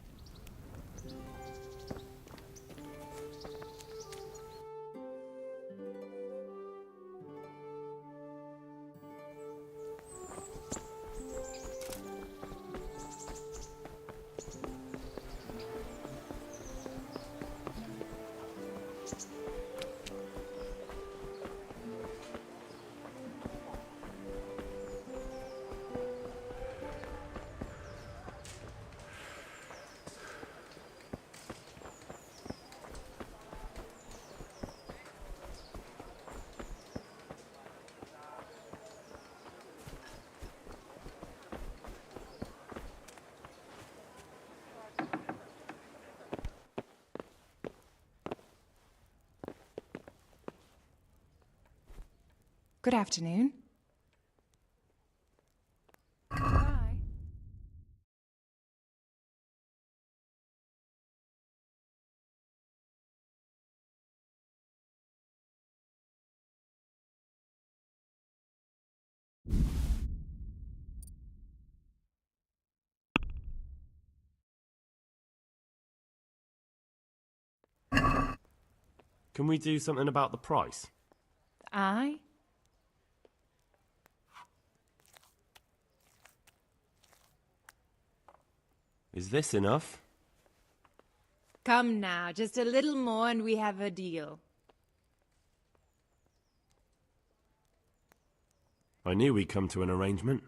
Good afternoon. Can we do something about the price? Aye. Is this enough? Come now, just a little more and we have a deal. I knew we'd come to an arrangement.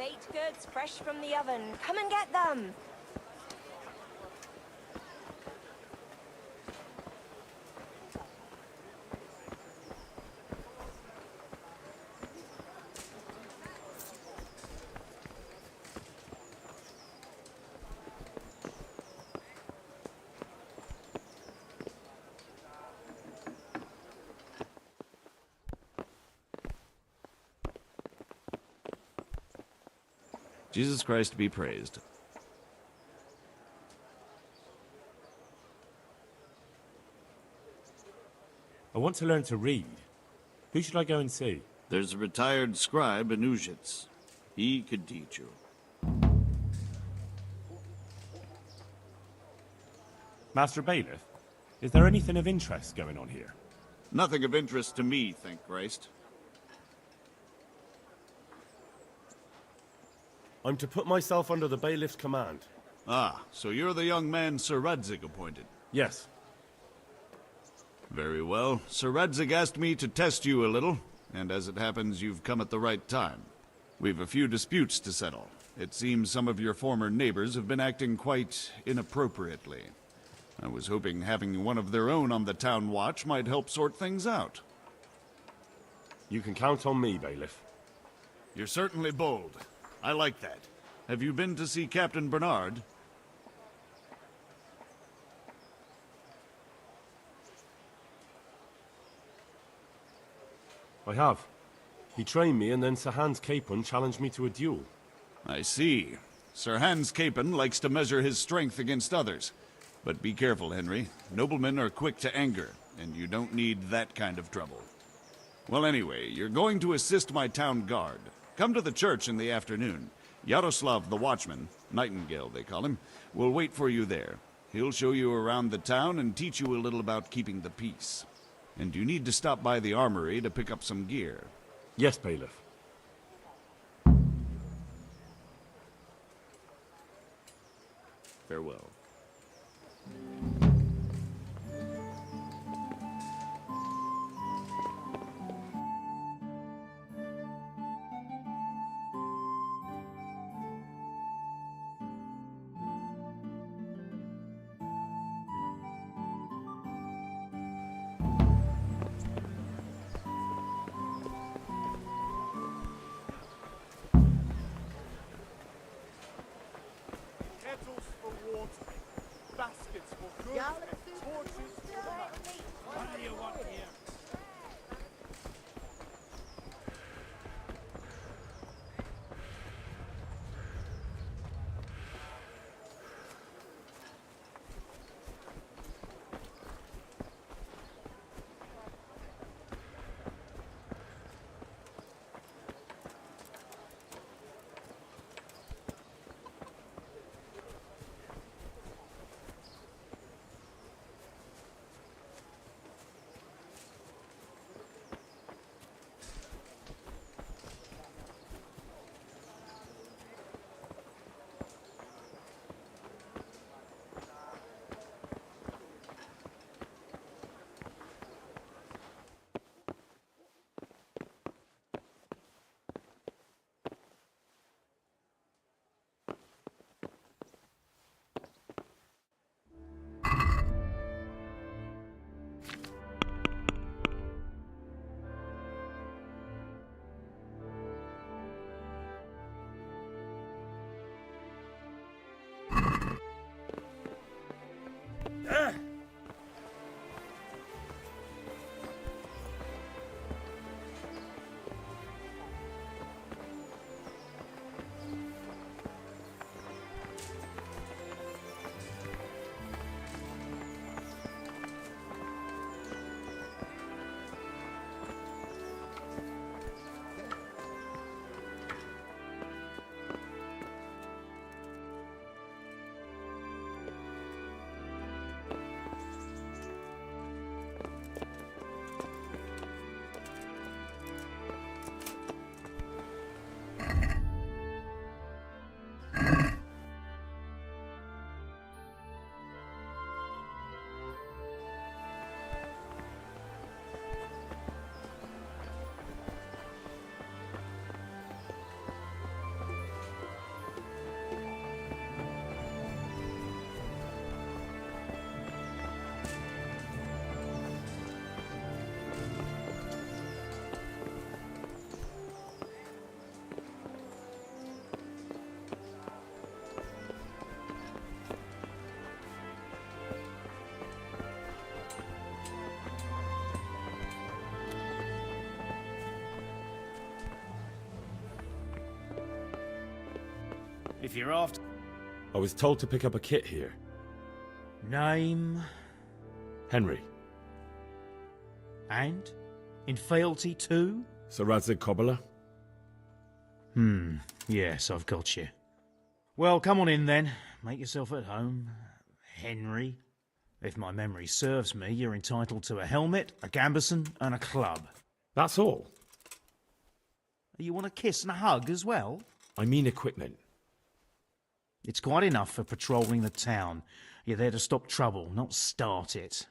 Baked goods fresh from the oven. Come and get them. Jesus Christ be praised. I want to learn to read. Who should I go and see? There's a retired scribe in Uzhitz. He could teach you. Master Bailiff, is there anything of interest going on here? Nothing of interest to me, thank Christ. I'm to put myself under the bailiff's command. Ah, so you're the young man Sir Radzig appointed. Yes. Very well. Sir Radzig asked me to test you a little, and as it happens, you've come at the right time. We've a few disputes to settle. It seems some of your former neighbors have been acting quite inappropriately. I was hoping having one of their own on the town watch might help sort things out. You can count on me, Bailiff. You're certainly bold. I like that. Have you been to see Captain Bernard? I have. He trained me, and then Sir Hans Capon challenged me to a duel. I see. Sir Hans Capon likes to measure his strength against others. But be careful, Henry. Noblemen are quick to anger, and you don't need that kind of trouble. Well, anyway, you're going to assist my town guard. Come to the church in the afternoon. Yaroslav the watchman, Nightingale they call him, will wait for you there. He'll show you around the town and teach you a little about keeping the peace. And you need to stop by the armory to pick up some gear. Yes, Bailiff. Farewell. Kettles for water, baskets for goods, torches for light. What do you want here? If you're after... I was told to pick up a kit here. Name... Henry. And? In fealty too? Sir Radzig Cobbler? Yes, I've got you. Well, come on in then. Make yourself at home. Henry. If my memory serves me, you're entitled to a helmet, a gambeson, and a club. That's all? You want a kiss and a hug as well? I mean equipment. It's quite enough for patrolling the town. You're there to stop trouble, not start it.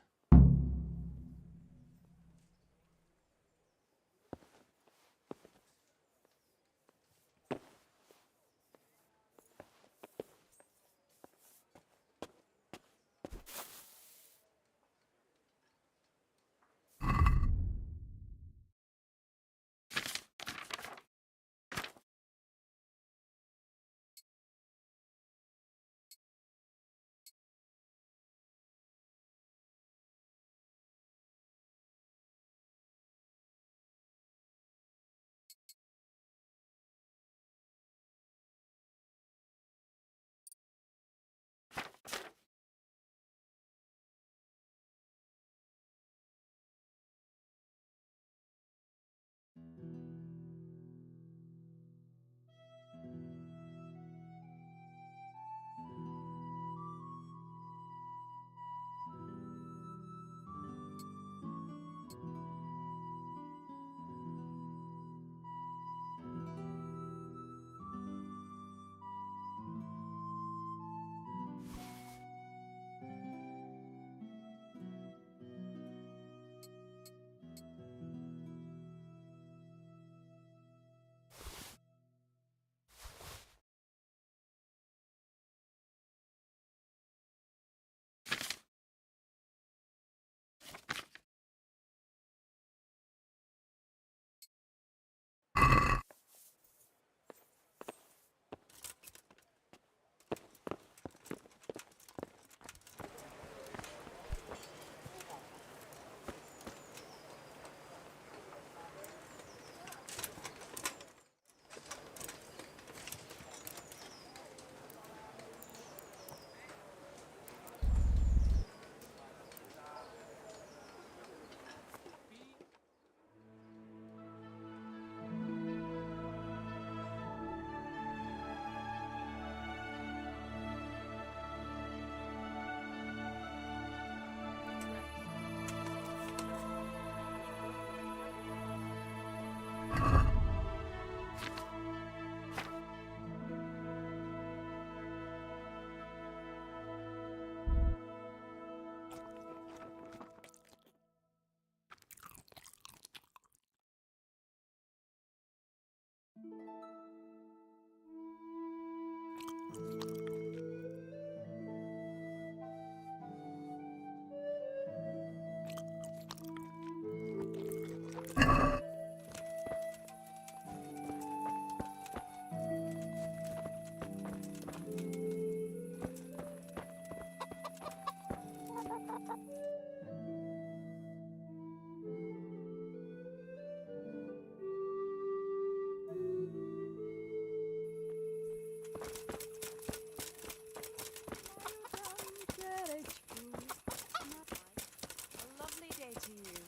A lovely day to you.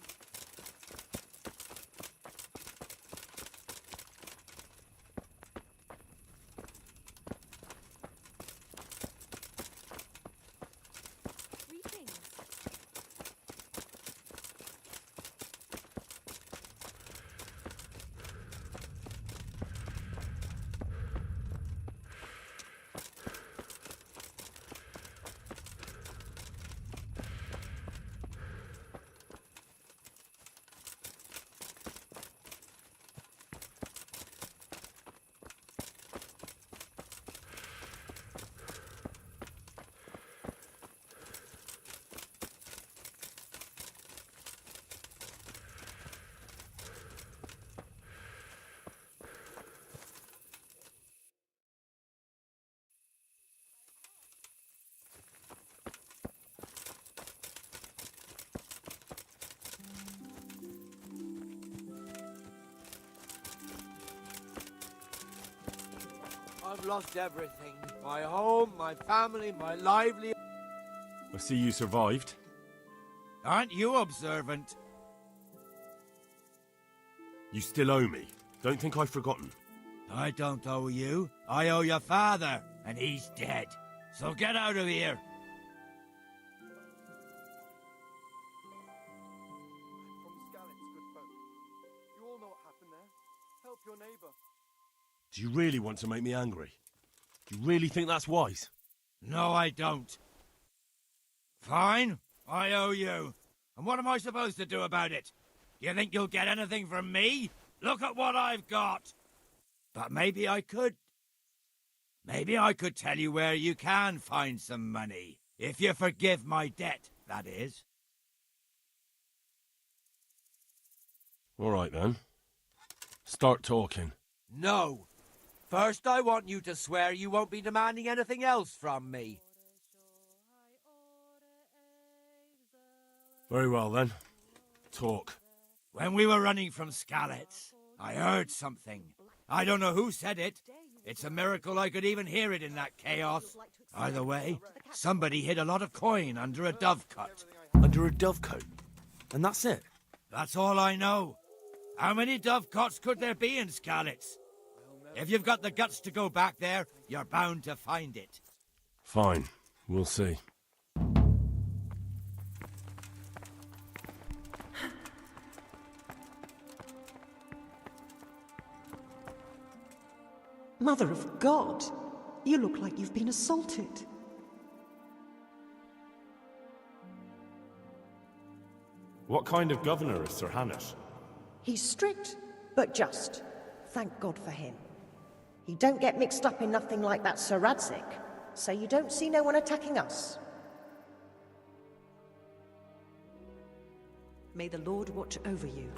Greetings. I've lost everything. My home, my family, my livelihood. I see you survived. Aren't you observant? You still owe me. Don't think I've forgotten. I don't owe you. I owe your father, and he's dead. So get out of here. From Skalitz, good folk. You all know what happened there. Help your neighbor. Do you really want to make me angry? Do you really think that's wise? No, I don't. Fine. I owe you. And what am I supposed to do about it? Do you think you'll get anything from me? Look at what I've got. But maybe I could. Maybe I could tell you where you can find some money. If you forgive my debt, that is. All right, then. Start talking. No. First, I want you to swear you won't be demanding anything else from me. Very well, then. Talk. When we were running from Skalitz, I heard something. I don't know who said it. It's a miracle I could even hear it in that chaos. Either way, somebody hid a lot of coin under a dovecote. Under a dovecote? And that's it? That's all I know. How many dovecotes could there be in Skalitz? If you've got the guts to go back there, you're bound to find it. Fine. We'll see. Mother of God! You look like you've been assaulted. What kind of governor is Sir Hanush? He's strict, but just. Thank God for him. He don't get mixed up in nothing like that Sir Radzik, so you don't see no one attacking us. May the Lord watch over you.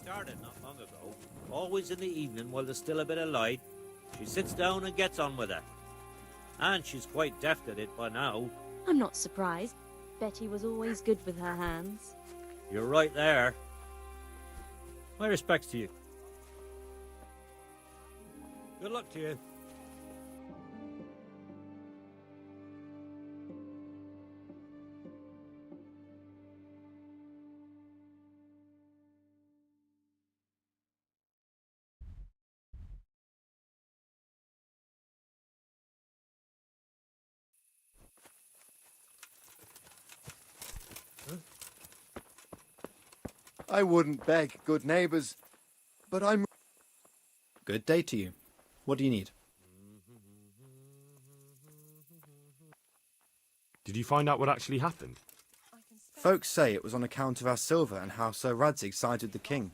Started not long ago. Always in the evening while there's still a bit of light. She sits down and gets on with it. And she's quite deft at it by now. I'm not surprised. Betty was always good with her hands. You're right there. My respects to you. Good luck to you. I wouldn't beg, good neighbours, but I'm... Good day to you. What do you need? Did you find out what actually happened? Folks say it was on account of our silver and how Sir Radzig sided with the king.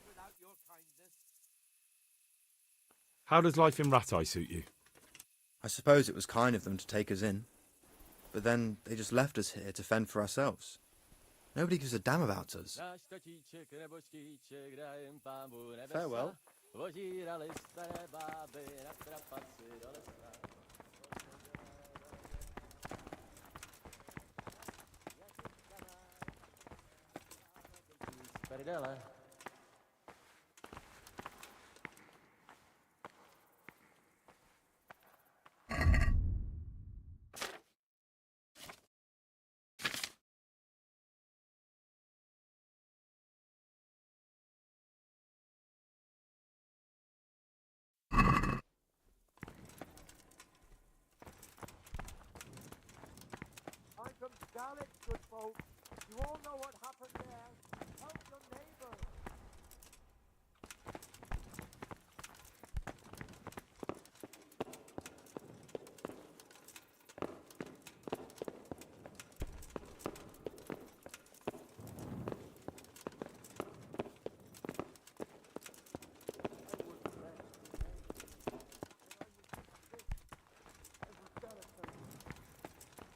How does life in Ratai suit you? I suppose it was kind of them to take us in. But then they just left us here to fend for ourselves. Nobody gives a damn about us. Farewell. I'm from Scarlet, good folk. You all know what happened there. Help your neighbor.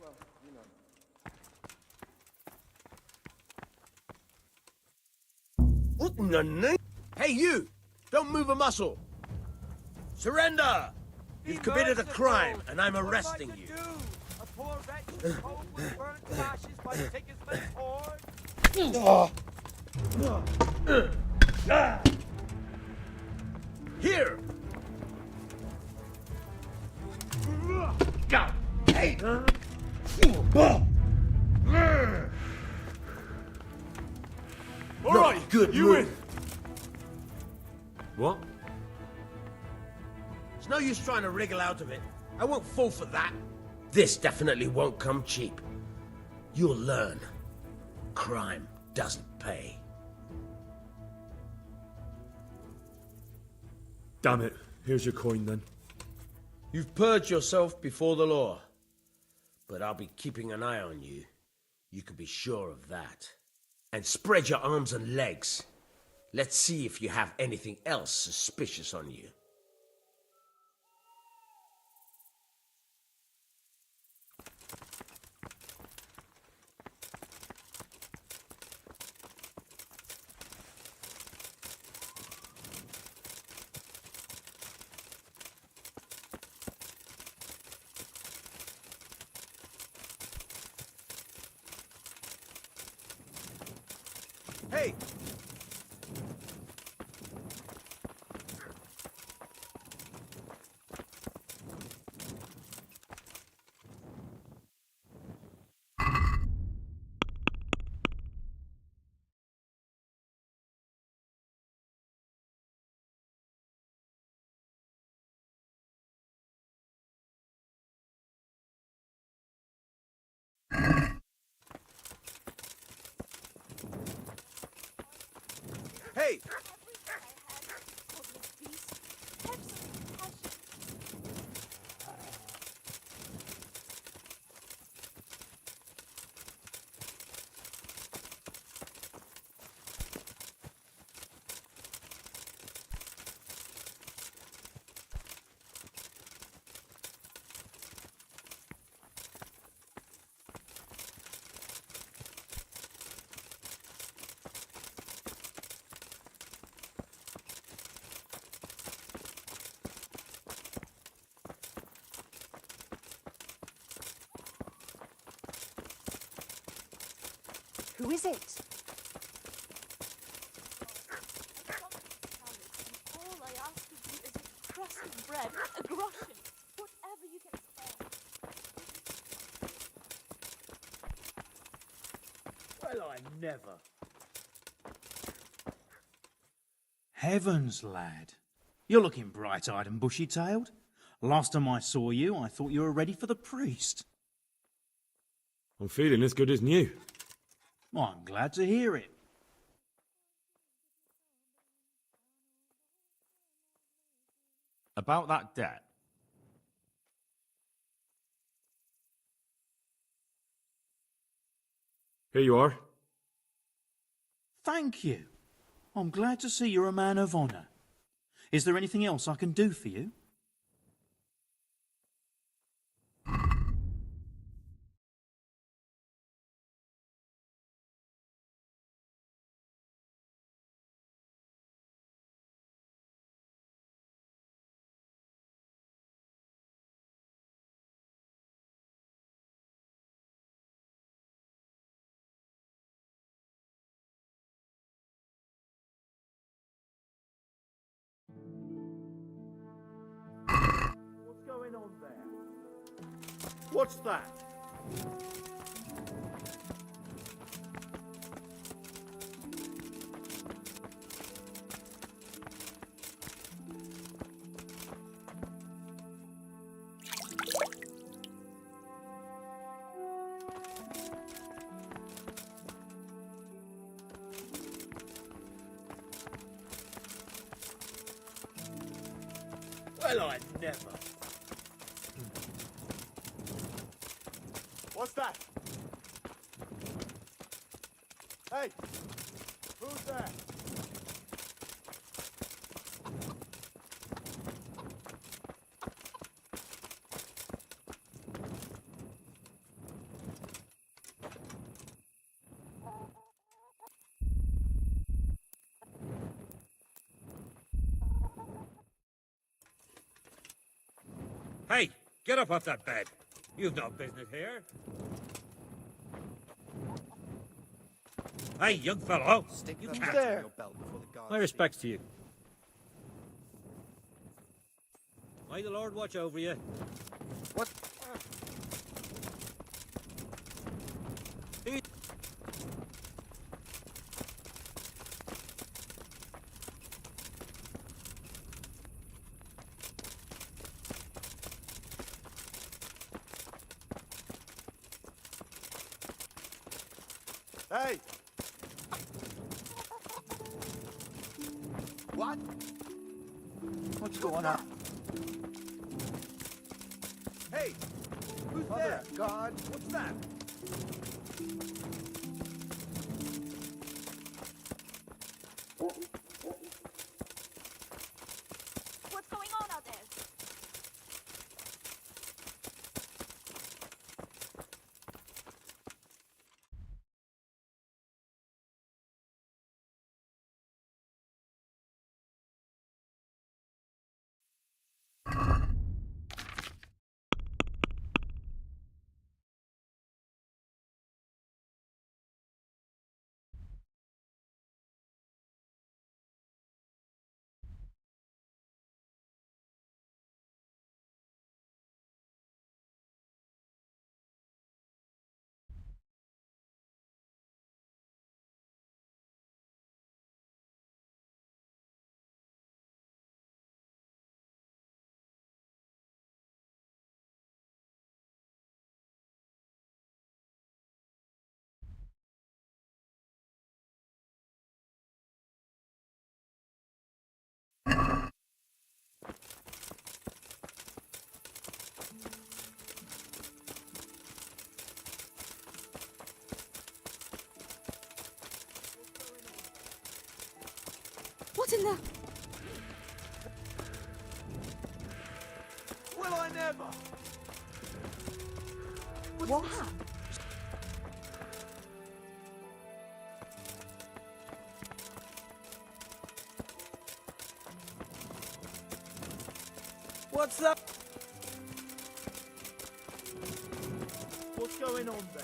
Well, you know. What in the name? Hey, you! Don't move a muscle! Surrender! You've committed a crime, and I'm arresting you. A poor wretch whose home was burnt to ashes by Sigismund's horde? Here! God! Hey! All right, good you move. in. What? It's no use trying to wriggle out of it. I won't fall for that. This definitely won't come cheap. You'll learn. Crime doesn't pay. Damn it. Here's your coin then. You've purged yourself before the law. But I'll be keeping an eye on you. You can be sure of that. And spread your arms and legs. Let's see if you have anything else suspicious on you. Hey! Hey! Who is it? All I ask of you is a crust of bread, a groschen, whatever you can spare. Well, I never. Heavens, lad. You're looking bright-eyed and bushy-tailed. Last time I saw you, I thought you were ready for the priest. I'm feeling as good as new. Well, I'm glad to hear it. About that debt. Here you are. Thank you. I'm glad to see you're a man of honour. Is there anything else I can do for you? going on there? What's that? Well, I never. What's that? Hey! Who's there? Hey, get up off that bed. You've no business here. Hey, young fellow. Stick You them can't. there. Your belt before the guards My respects to you. May the Lord watch over you. What? Hey! What? What's going on? Hey! Who's Mother there? of God, What's that? What's going on out there? What in the... will I never? What's that? What's up? What's going on there?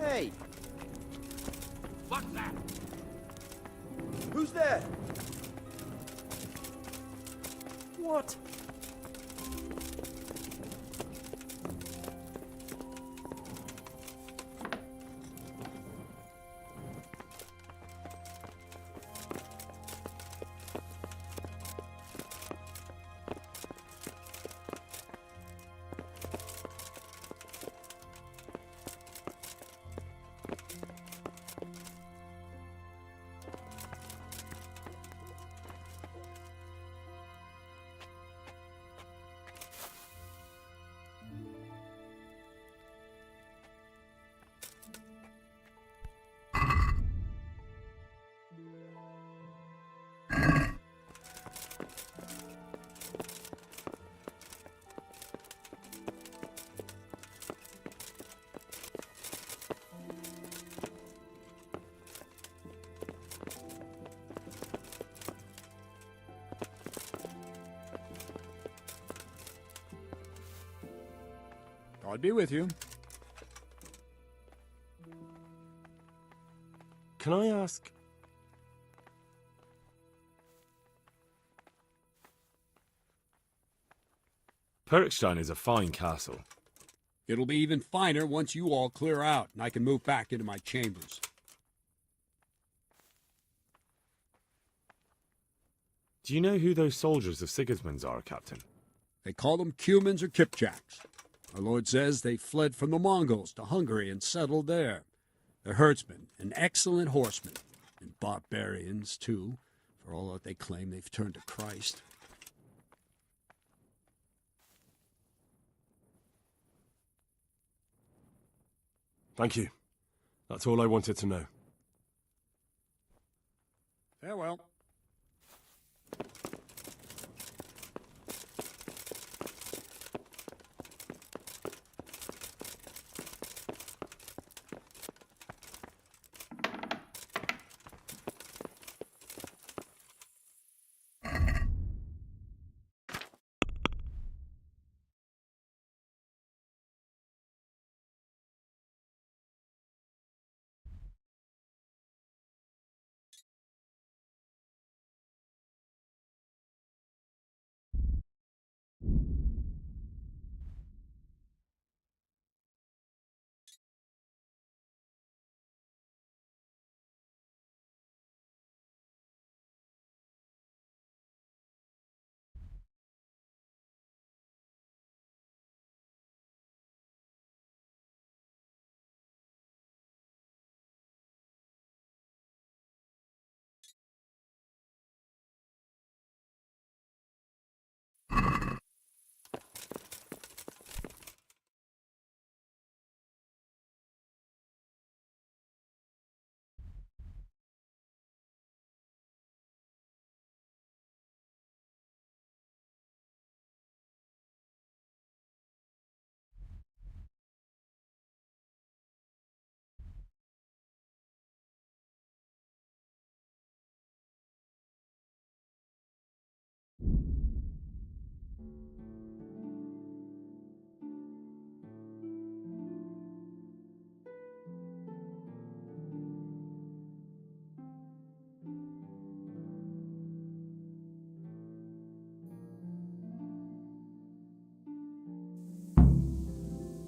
Hey! What's that? Who's there? What? I'll be with you. Can I ask... Perkstein is a fine castle. It'll be even finer once you all clear out and I can move back into my chambers. Do you know who those soldiers of Sigismund's are, Captain? They call them Cumans or Kipchaks. Our lord says they fled from the Mongols to Hungary and settled there. They're herdsmen and excellent horsemen, and barbarians, too, for all that they claim they've turned to Christ. Thank you. That's all I wanted to know. Farewell.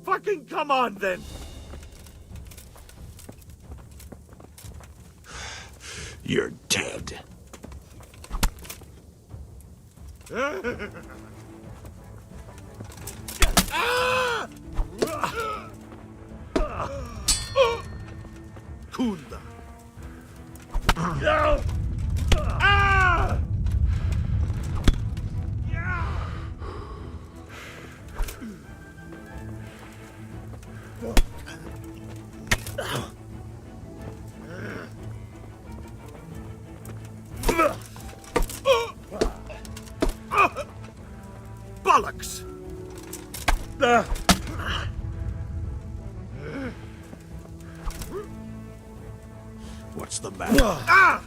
Fucking come on, then! You're dead. Kunda. Bollocks! What's the matter? Ah!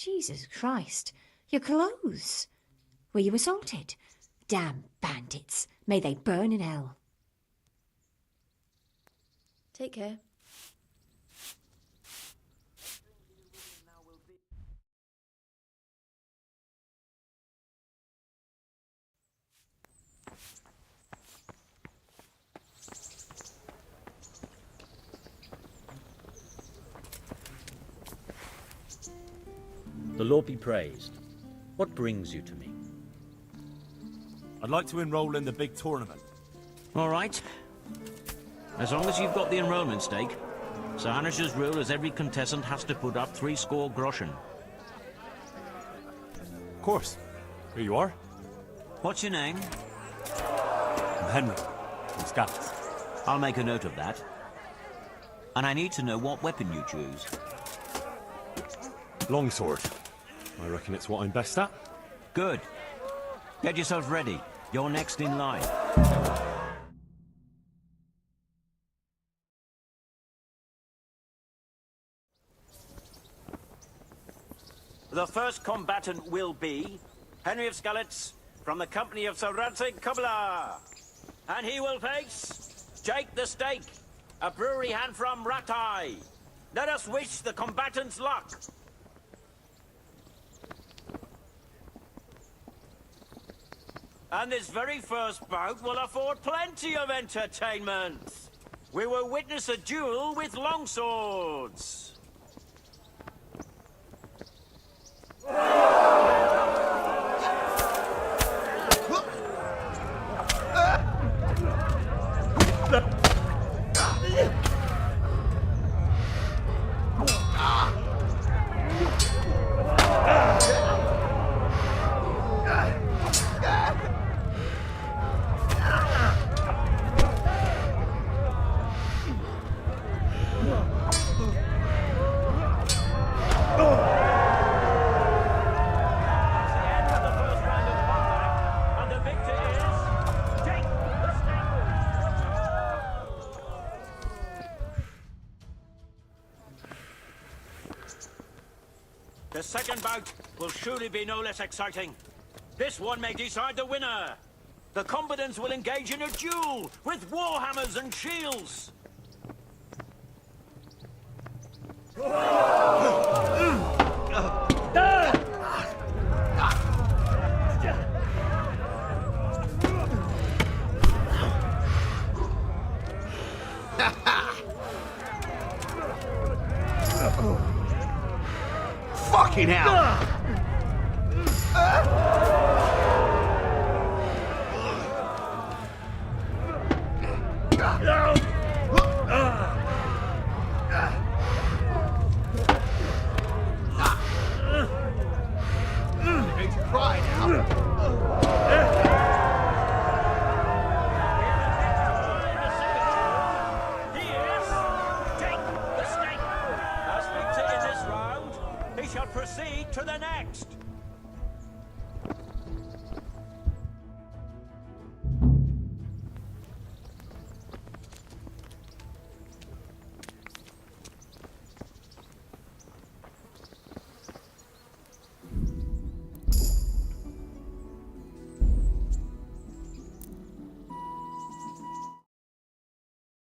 Jesus Christ, your clothes. Were you assaulted? Damn bandits. May they burn in hell. Take care. The Lord be praised. What brings you to me? I'd like to enroll in the big tournament. All right. As long as you've got the enrollment stake. Sir Hanish's rule is every contestant has to put up 60 groschen. Of course. Here you are. What's your name? I'm Henry, from Scouts. I'll make a note of that. And I need to know what weapon you choose. Longsword. I reckon it's what I'm best at. Good. Get yourself ready. You're next in line. The first combatant will be Henry of Skalitz from the company of Sir Radzig Kobyla. And he will face Jake the Stake, a brewery hand from Ratai. Let us wish the combatants luck. And this very first bout will afford plenty of entertainment. We will witness a duel with longswords. The second bout will surely be no less exciting. This one may decide the winner. The combatants will engage in a duel with warhammers and shields. Fucking hell! Shall proceed to the next.